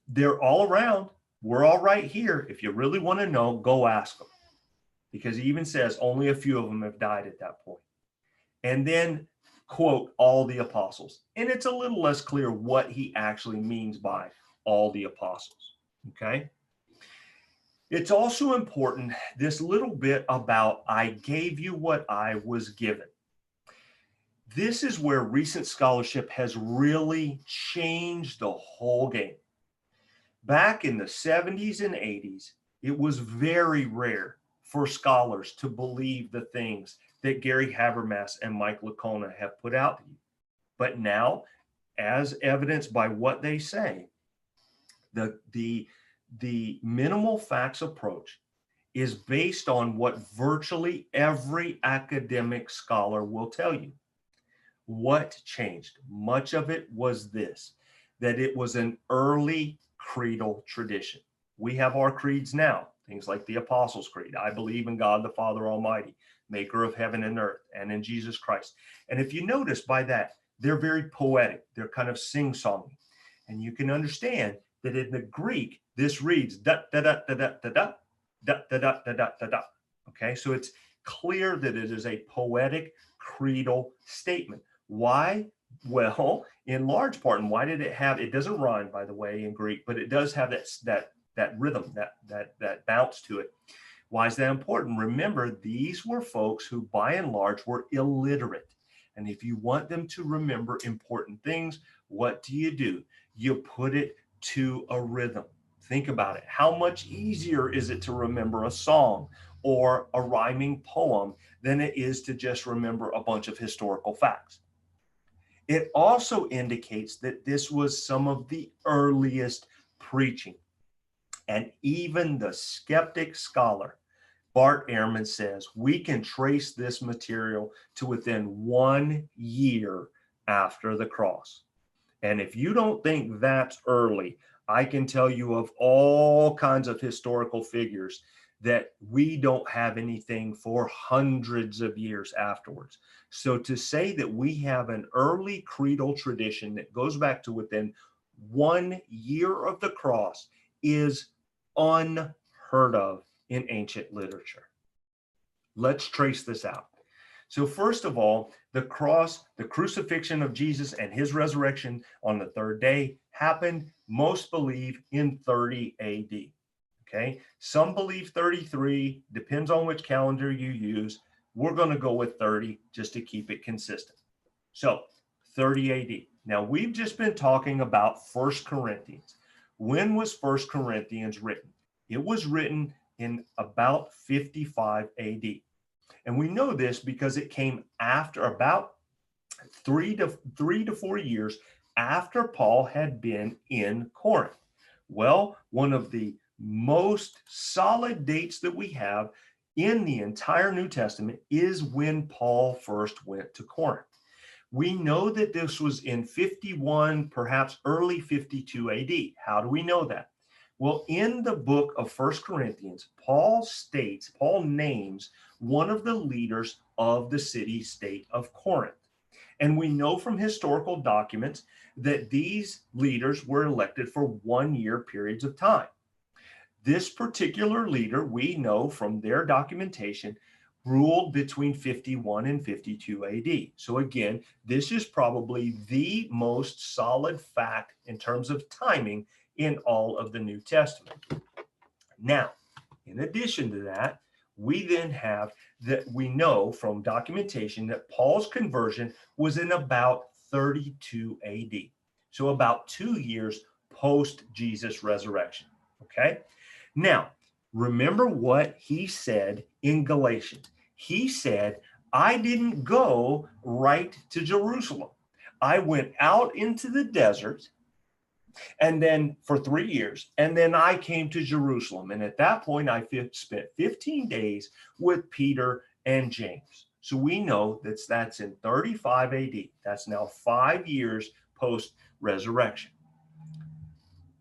They're all around. We're all right here. If you really want to know, go ask them. Because he even says only a few of them have died at that point. And then quote all the apostles. And it's a little less clear what he actually means by all the apostles. Okay. It's also important, this little bit about I gave you what I was given. This is where recent scholarship has really changed the whole game. Back in the 70s and 80s, it was very rare for scholars to believe the things that Gary Habermas and Mike Licona have put out to you. But now, as evidenced by what they say, the minimal facts approach is based on what virtually every academic scholar will tell you. What changed? Much of it was this, that it was an early creedal tradition. We have our creeds now, things like the Apostles' Creed. I believe in God the Father Almighty, maker of heaven and earth, and in Jesus Christ. And if you notice by that, they're very poetic. They're kind of sing-songy. And you can understand that in the Greek, this reads da da da da da da da da da da da da da da. Okay, so it's clear that it is a poetic creedal statement. Why? Well, in large part, and why did it have? It doesn't rhyme, by the way, in Greek, but it does have that rhythm, that bounce to it. Why is that important? Remember, these were folks who, by and large, were illiterate. And if you want them to remember important things, what do? You put it to a rhythm. Think about it. How much easier is it to remember a song or a rhyming poem than it is to just remember a bunch of historical facts? It also indicates that this was some of the earliest preaching. And even the skeptic scholar, Bart Ehrman, says we can trace this material to within 1 year after the cross. And if you don't think that's early, I can tell you of all kinds of historical figures that we don't have anything for hundreds of years afterwards. So to say that we have an early creedal tradition that goes back to within 1 year of the cross is unheard of in ancient literature. Let's trace this out. So first of all, the cross, the crucifixion of Jesus and his resurrection on the 3rd day happened, most believe, in 30 AD. Okay, some believe 33, depends on which calendar you use. We're going to go with 30 just to keep it consistent. So 30 AD. Now we've just been talking about 1 Corinthians. When was 1 Corinthians written? It was written in about 55 AD. And we know this because it came after about 3 to 4 years after Paul had been in Corinth. Well, one of the most solid dates that we have in the entire New Testament is when Paul first went to Corinth. We know that this was in 51, perhaps early 52 AD. How do we know that? Well, in the book of First Corinthians, Paul names one of the leaders of the city-state of Corinth. And we know from historical documents that these leaders were elected for 1-year periods of time. This particular leader, we know from their documentation, ruled between 51 and 52 AD. So again, this is probably the most solid fact in terms of timing in all of the New Testament. Now, in addition to that, we then have that we know from documentation that Paul's conversion was in about 32 AD. So about 2 years post Jesus' resurrection. Okay. Now, remember what he said in Galatians. He said, I didn't go right to Jerusalem. I went out into the desert and then for 3 years, and then I came to Jerusalem. And at that point, I spent 15 days with Peter and James. So we know that's in 35 AD. That's now 5 years post-resurrection.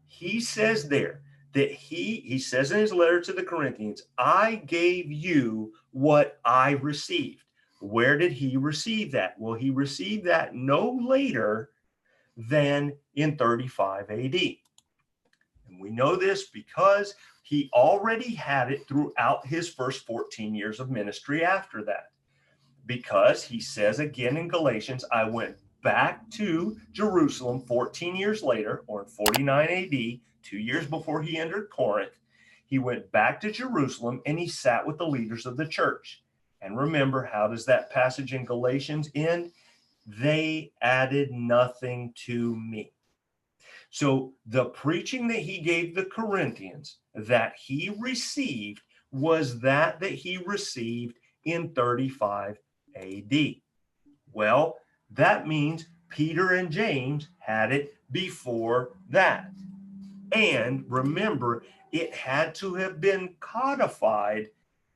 He says there that he says in his letter to the Corinthians, I gave you what I received. Where did he receive that? Well, he received that no later than in 35 AD. And we know this because he already had it throughout his first 14 years of ministry after that. Because he says again in Galatians, I went back to Jerusalem 14 years later, or in 49 AD, 2 years before he entered Corinth. He went back to Jerusalem and he sat with the leaders of the church. And remember, how does that passage in Galatians end? They added nothing to me. So the preaching that he gave the Corinthians that he received was that he received in 35 AD. Well, that means Peter and James had it before that. And remember, it had to have been codified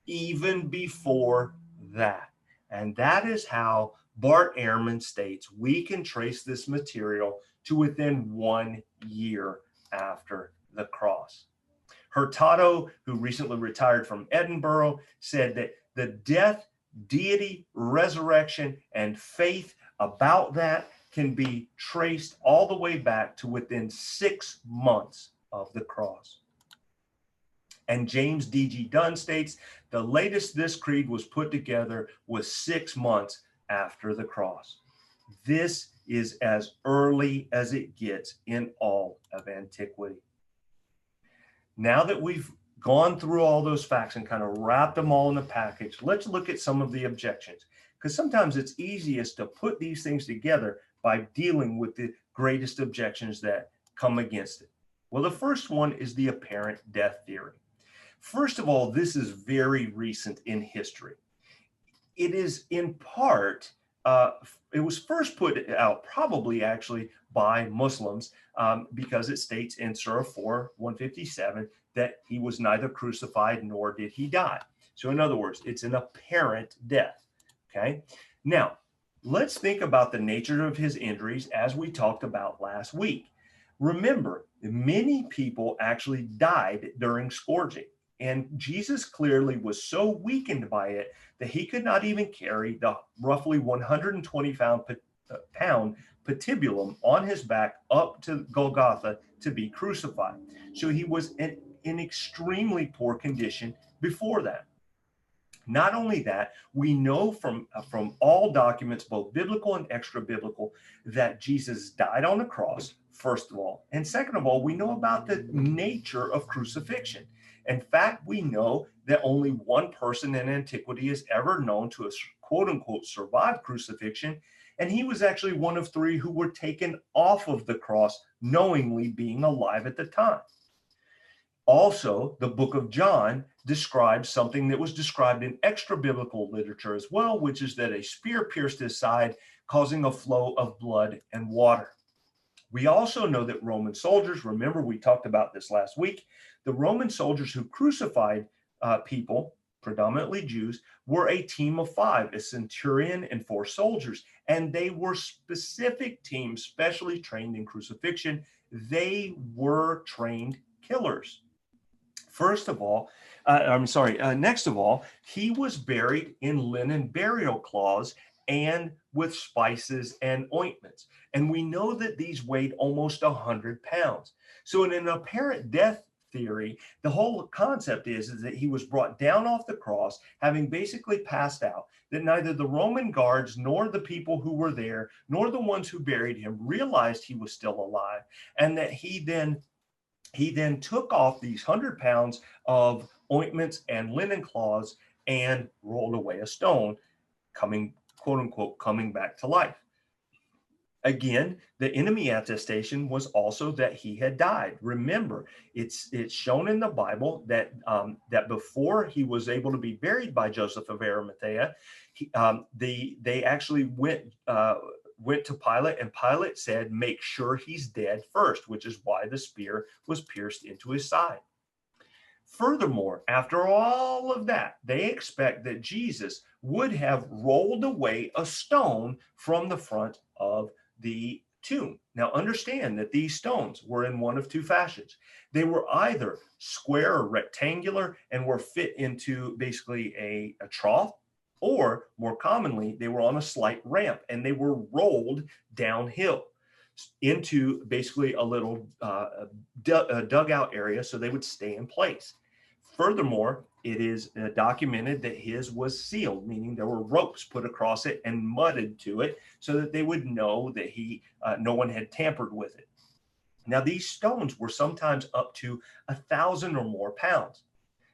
even before that. And that is how Bart Ehrman states we can trace this material to within 1 year after the cross. Hurtado, who recently retired from Edinburgh, said that the death, deity, resurrection, and faith about that can be traced all the way back to within 6 months of the cross. And James D.G. Dunn states the latest this creed was put together was 6 months after the cross. This is as early as it gets in all of antiquity. Now that we've gone through all those facts and kind of wrapped them all in a package, let's look at some of the objections, because sometimes it's easiest to put these things together by dealing with the greatest objections that come against it. Well, the first one is the apparent death theory. First of all, this is very recent in history. It is in part, it was first put out probably actually by Muslims because it states in Surah 4:157 that he was neither crucified nor did he die. So in other words, it's an apparent death. Okay. Now, let's think about the nature of his injuries as we talked about last week. Remember, many people actually died during scourging. And Jesus clearly was so weakened by it that he could not even carry the roughly 120-pound patibulum on his back up to Golgotha to be crucified. So he was in extremely poor condition before that. Not only that, we know from all documents, both biblical and extra-biblical, that Jesus died on the cross, first of all. And second of all, we know about the nature of crucifixion. In fact, we know that only one person in antiquity is ever known to have, quote-unquote, survived crucifixion, and he was actually one of 3 who were taken off of the cross, knowingly being alive at the time. Also, the book of John describes something that was described in extra-biblical literature as well, which is that a spear pierced his side, causing a flow of blood and water. We also know that Roman soldiers, remember we talked about this last week, the Roman soldiers who crucified people, predominantly Jews, were a team of 5, a centurion and 4 soldiers, and they were specific teams specially trained in crucifixion. They were trained killers. Next of all, he was buried in linen burial cloths and with spices and ointments. And we know that these weighed almost 100 pounds. So in an apparent death theory, the whole concept is that he was brought down off the cross, having basically passed out, that neither the Roman guards nor the people who were there, nor the ones who buried him realized he was still alive, and that he then took off these 100 pounds of ointments and linen cloths and rolled away a stone, quote unquote, coming back to life. Again, the enemy attestation was also that he had died. Remember, it's shown in the Bible that that before he was able to be buried by Joseph of Arimathea, they actually went to Pilate, and Pilate said, "Make sure he's dead first," which is why the spear was pierced into his side. Furthermore, after all of that, they expect that Jesus would have rolled away a stone from the front of the tomb. Now, understand that these stones were in one of two fashions. They were either square or rectangular and were fit into basically a trough, or more commonly, they were on a slight ramp and they were rolled downhill into basically a little dugout area so they would stay in place. Furthermore, it is documented that his was sealed, meaning there were ropes put across it and mudded to it so that they would know that no one had tampered with it. Now, these stones were sometimes up to 1,000 or more pounds.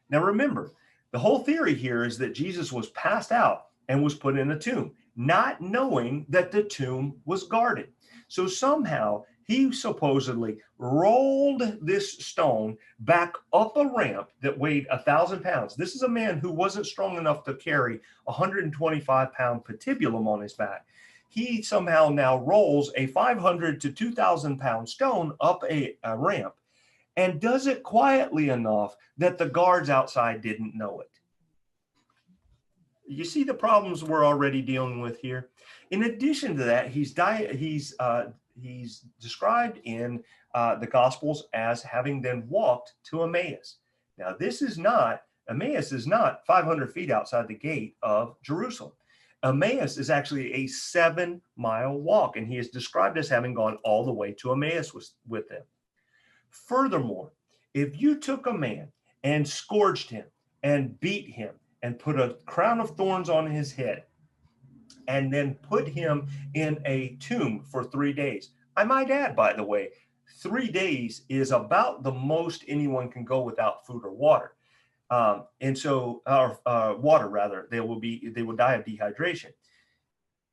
Now, remember, the whole theory here is that Jesus was passed out and was put in a tomb, not knowing that the tomb was guarded. So somehow he supposedly rolled this stone back up a ramp that weighed 1,000 pounds. This is a man who wasn't strong enough to carry a 125-pound patibulum on his back. He somehow now rolls a 500 to 2,000-pound stone up a ramp and does it quietly enough that the guards outside didn't know it. You see the problems we're already dealing with here? In addition to that, he's described in the Gospels as having then walked to Emmaus. Now, Emmaus is not 500 feet outside the gate of Jerusalem. Emmaus is actually a 7-mile walk, and he is described as having gone all the way to Emmaus with them. Furthermore, if you took a man and scourged him and beat him and put a crown of thorns on his head and then put him in a tomb for 3 days, I might add, by the way, 3 days is about the most anyone can go without food or water. Water rather, they will die of dehydration.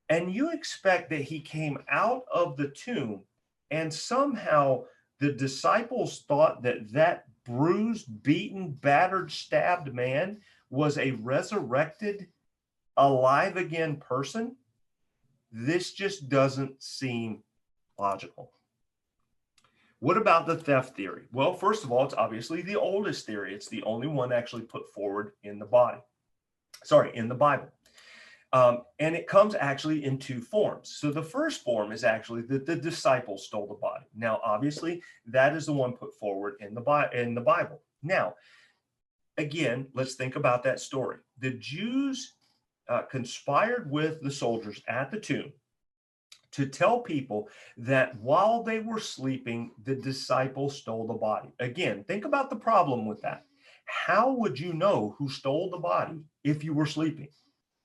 And you expect that he came out of the tomb and somehow the disciples thought that bruised, beaten, battered, stabbed man was a resurrected, alive again person? This just doesn't seem logical. What about the theft theory? Well, first of all, it's obviously the oldest theory. It's the only one actually put forward in the Bible. And it comes actually in two forms. So the first form is actually that the disciples stole the body. Now, obviously, that is the one put forward in the Bible. Now, again, let's think about that story. The Jews conspired with the soldiers at the tomb to tell people that while they were sleeping, the disciples stole the body. Again, think about the problem with that. How would you know who stole the body if you were sleeping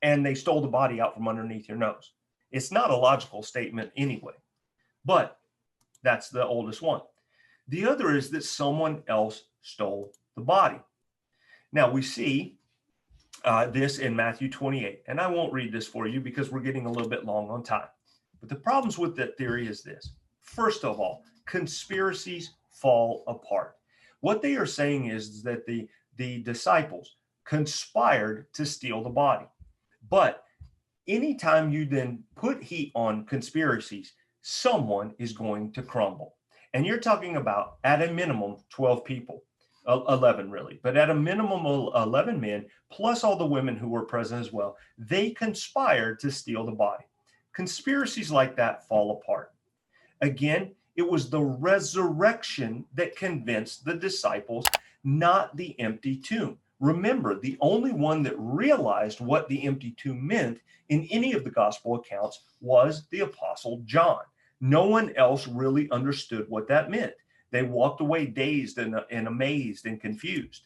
and they stole the body out from underneath your nose? It's not a logical statement anyway, but that's the oldest one. The other is that someone else stole the body. Now we see this in Matthew 28, and I won't read this for you because we're getting a little bit long on time. But the problems with that theory is this. First of all, conspiracies fall apart. What they are saying is that the disciples conspired to steal the body. But anytime you then put heat on conspiracies, someone is going to crumble. And you're talking about, at a minimum, 12 people, 11 really, but at a minimum 11 men, plus all the women who were present as well. They conspired to steal the body. Conspiracies like that fall apart. Again, It was the resurrection that convinced the disciples, not the empty tomb. Remember, the only one that realized what the empty tomb meant in any of the gospel accounts was the Apostle John. No one else really understood what that meant. They walked away dazed and amazed and confused.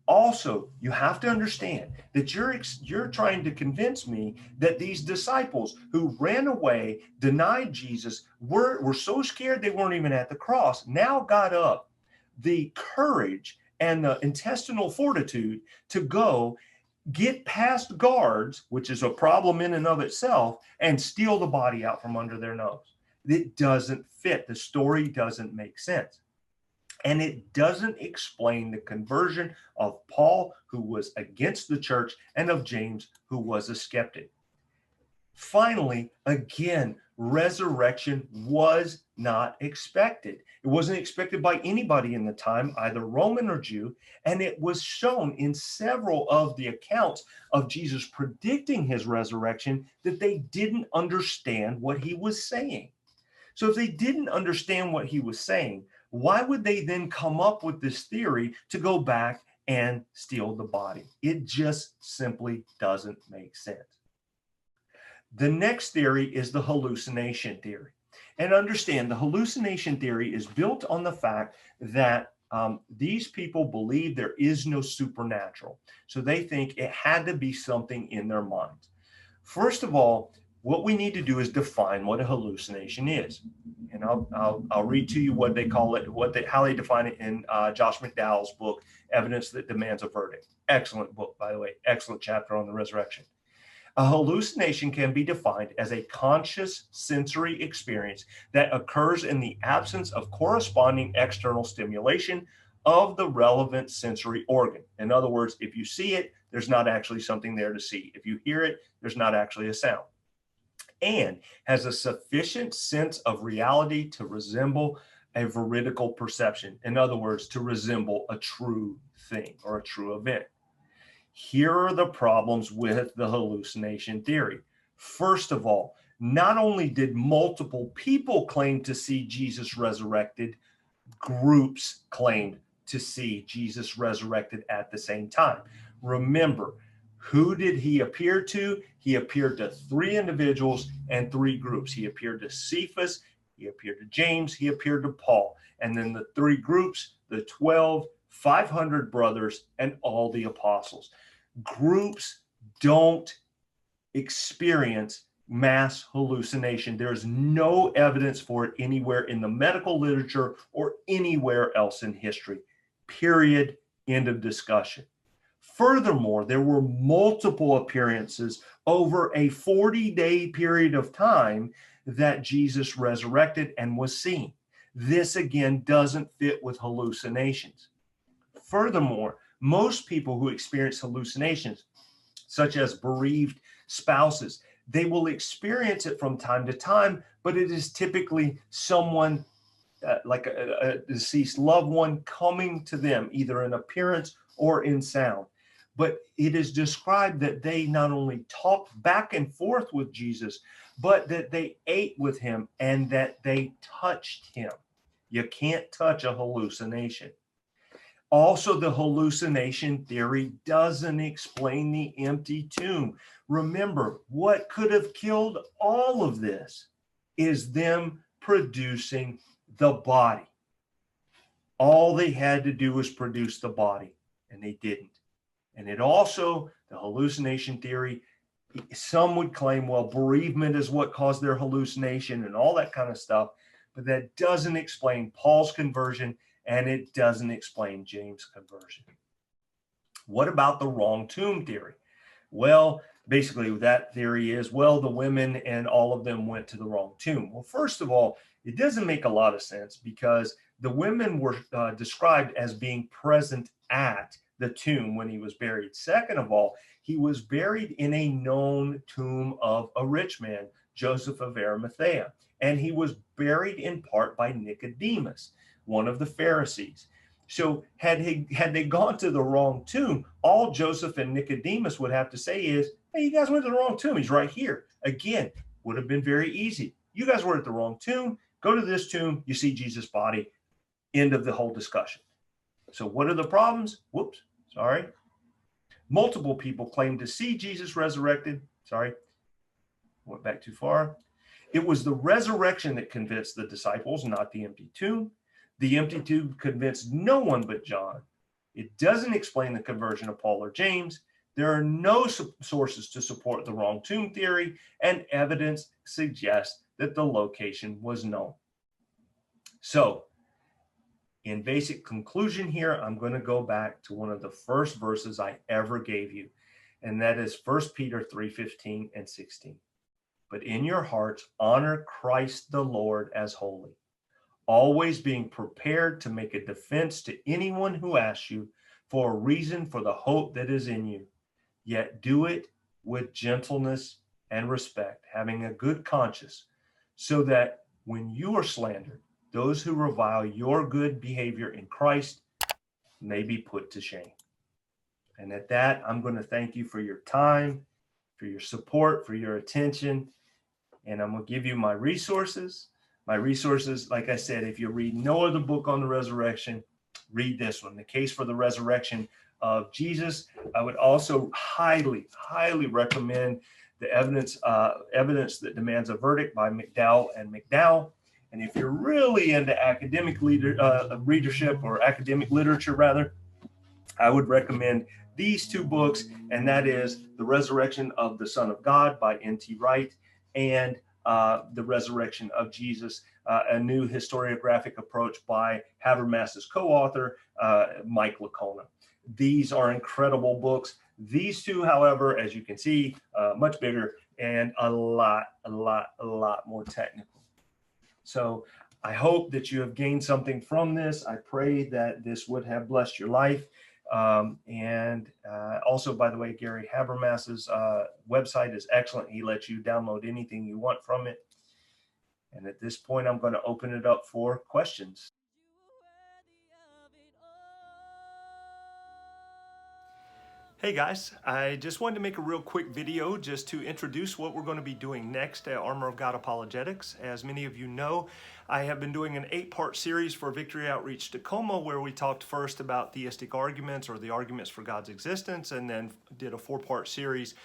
Also, you have to understand that you're trying to convince me that these disciples who ran away, denied Jesus, were so scared they weren't even at the cross, now got up the courage and the intestinal fortitude to go get past guards, which is a problem in and of itself, and steal the body out from under their nose. It doesn't fit. The story doesn't make sense. And it doesn't explain the conversion of Paul, who was against the church, and of James, who was a skeptic. Finally, again, resurrection was not expected. It wasn't expected by anybody in the time, either Roman or Jew, and it was shown in several of the accounts of Jesus predicting his resurrection that they didn't understand what he was saying. So if they didn't understand what he was saying, why would they then come up with this theory to go back and steal the body? It just simply doesn't make sense. The next theory is the hallucination theory. And understand, the hallucination theory is built on the fact that these people believe there is no supernatural. So they think it had to be something in their minds. First of all, what we need to do is define what a hallucination is. And I'll read to you what they call it, how they define it in Josh McDowell's book, Evidence That Demands a Verdict. Excellent book, by the way. Excellent chapter on the resurrection. A hallucination can be defined as a conscious sensory experience that occurs in the absence of corresponding external stimulation of the relevant sensory organ. In other words, if you see it, there's not actually something there to see. If you hear it, there's not actually a sound. And has a sufficient sense of reality to resemble a veridical perception. In other words, to resemble a true thing or a true event. Here are the problems with the hallucination theory. First of all, not only did multiple people claim to see Jesus resurrected, groups claimed to see Jesus resurrected at the same time. Remember, who did he appear to? He appeared to 3 individuals and 3 groups. He appeared to Cephas, he appeared to James, he appeared to Paul. And then the 3 groups, the 12, 500 brothers, and all the apostles. Groups don't experience mass hallucination. There's no evidence for it anywhere in the medical literature or anywhere else in history. Period. End of discussion. Furthermore, there were multiple appearances over a 40-day period of time that Jesus resurrected and was seen. This again doesn't fit with hallucinations. Furthermore, most people who experience hallucinations, such as bereaved spouses, they will experience it from time to time, but it is typically someone like a deceased loved one coming to them, either in appearance or in sound. But it is described that they not only talked back and forth with Jesus, but that they ate with him and that they touched him. You can't touch a hallucination. Also, the hallucination theory doesn't explain the empty tomb. Remember, what could have killed all of this is them producing the body. All they had to do was produce the body, and they didn't. And it also, the hallucination theory, some would claim, well, bereavement is what caused their hallucination and all that kind of stuff, but that doesn't explain Paul's conversion, and it doesn't explain James' conversion. What about the wrong tomb theory? Well, basically that theory is, well, the women and all of them went to the wrong tomb. Well, first of all, it doesn't make a lot of sense because the women were described as being present at the tomb when he was buried. Second of all, he was buried in a known tomb of a rich man, Joseph of Arimathea, and he was buried in part by Nicodemus, one of the Pharisees. So had they gone to the wrong tomb, all Joseph and Nicodemus would have to say is, hey, you guys went to the wrong tomb. He's right here. Again, would have been very easy. You guys were at the wrong tomb. Go to this tomb, you see Jesus' body. End of the whole discussion. So what are the problems? Whoops, sorry. Multiple people claim to see Jesus resurrected. Sorry, went back too far. It was the resurrection that convinced the disciples, not the empty tomb. The empty tomb convinced no one but John. It doesn't explain the conversion of Paul or James. There are no sources to support the wrong tomb theory, and evidence suggests that the location was known. So, in basic conclusion here, I'm going to go back to one of the first verses I ever gave you, and that is 1 Peter 3:15 and 16. But in your hearts, honor Christ the Lord as holy, always being prepared to make a defense to anyone who asks you for a reason for the hope that is in you. Yet do it with gentleness and respect, having a good conscience, so that when you are slandered, those who revile your good behavior in Christ may be put to shame. And at that, I'm going to thank you for your time, for your support, for your attention. And I'm going to give you my resources. My resources, like I said, if you read no other book on the resurrection, read this one, The Case for the Resurrection of Jesus. I would also highly, highly recommend The Evidence That Demands a Verdict by McDowell and McDowell. And if you're really into academic readership or academic literature, rather, I would recommend these two books, and that is The Resurrection of the Son of God by N.T. Wright and The Resurrection of Jesus, a new historiographic approach by Habermas's co-author, Mike Licona. These are incredible books. These two, however, as you can see, much bigger and a lot more technical. So I hope that you have gained something from this. I pray that this would have blessed your life. And also, by the way, Gary Habermas's website is excellent. He lets you download anything you want from it. And at this point, I'm going to open it up for questions. Hey guys, I just wanted to make a real quick video just to introduce what we're going to be doing next at Armor of God Apologetics. As many of you know, I have been doing an 8-part series for Victory Outreach Tacoma, where we talked first about theistic arguments or the arguments for God's existence, and then did a 4-part series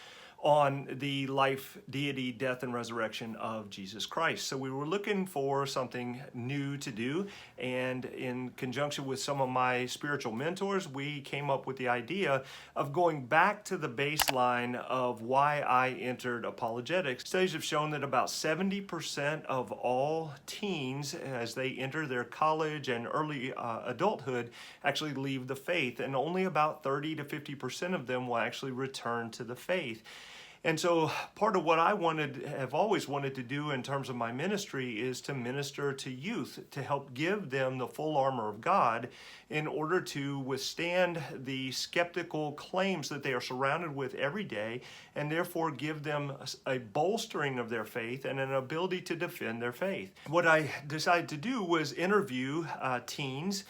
on the life, deity, death, and resurrection of Jesus Christ. So we were looking for something new to do, and in conjunction with some of my spiritual mentors, we came up with the idea of going back to the baseline of why I entered apologetics. Studies have shown that about 70% of all teens, as they enter their college and early adulthood, actually leave the faith, and only about 30 to 50% of them will actually return to the faith. And so part of what I have always wanted to do in terms of my ministry is to minister to youth, to help give them the full armor of God in order to withstand the skeptical claims that they are surrounded with every day, and therefore give them a bolstering of their faith and an ability to defend their faith. What I decided to do was interview teens,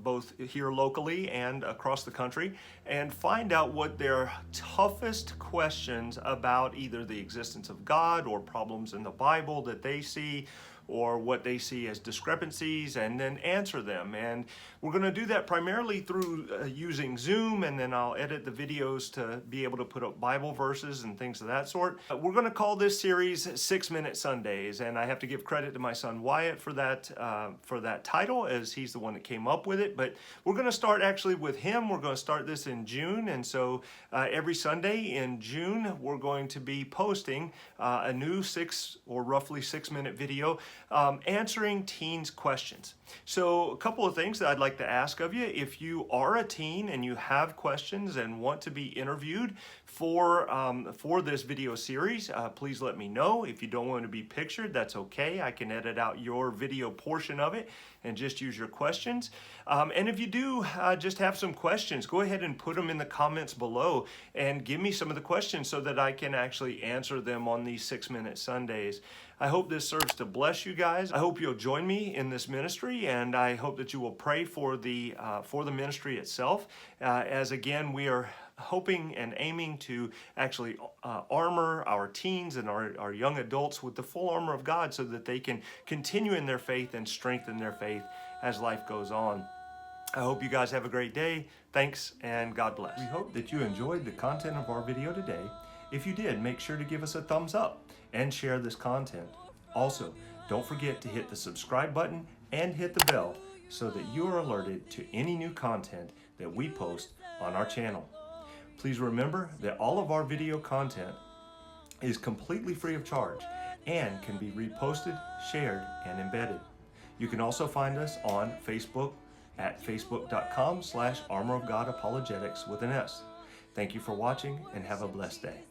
both here locally and across the country, and find out what their toughest questions about either the existence of God or problems in the Bible that they see, or what they see as discrepancies, and then answer them. And we're going to do that primarily through using Zoom, and then I'll edit the videos to be able to put up Bible verses and things of that sort. We're going to call this series 6-Minute Sundays, and I have to give credit to my son Wyatt for that title, as he's the one that came up with it. But we're going to start actually with him. We're going to start this in June, and so every Sunday in June we're going to be posting a new roughly 6-minute video answering teens' questions. So a couple of things that I'd like to ask of you: if you are a teen and you have questions and want to be interviewed for this video series, please let me know. If you don't want to be pictured, that's okay. I can edit out your video portion of it and just use your questions. And if you do just have some questions, go ahead and put them in the comments below and give me some of the questions so that I can actually answer them on these 6-Minute Sundays. I hope this serves to bless you guys. I hope you'll join me in this ministry, and I hope that you will pray for the ministry itself. As again, we are hoping and aiming to actually armor our teens and our young adults with the full armor of God so that they can continue in their faith and strengthen their faith as life goes on. I hope you guys have a great day. Thanks, and God bless. We hope that you enjoyed the content of our video today. If you did, make sure to give us a thumbs up and share this content. Also, don't forget to hit the subscribe button and hit the bell so that you are alerted to any new content that we post on our channel. Please remember that all of our video content is completely free of charge and can be reposted, shared, and embedded. You can also find us on Facebook at facebook.com/armorofgodapologetics with an S. Thank you for watching and have a blessed day.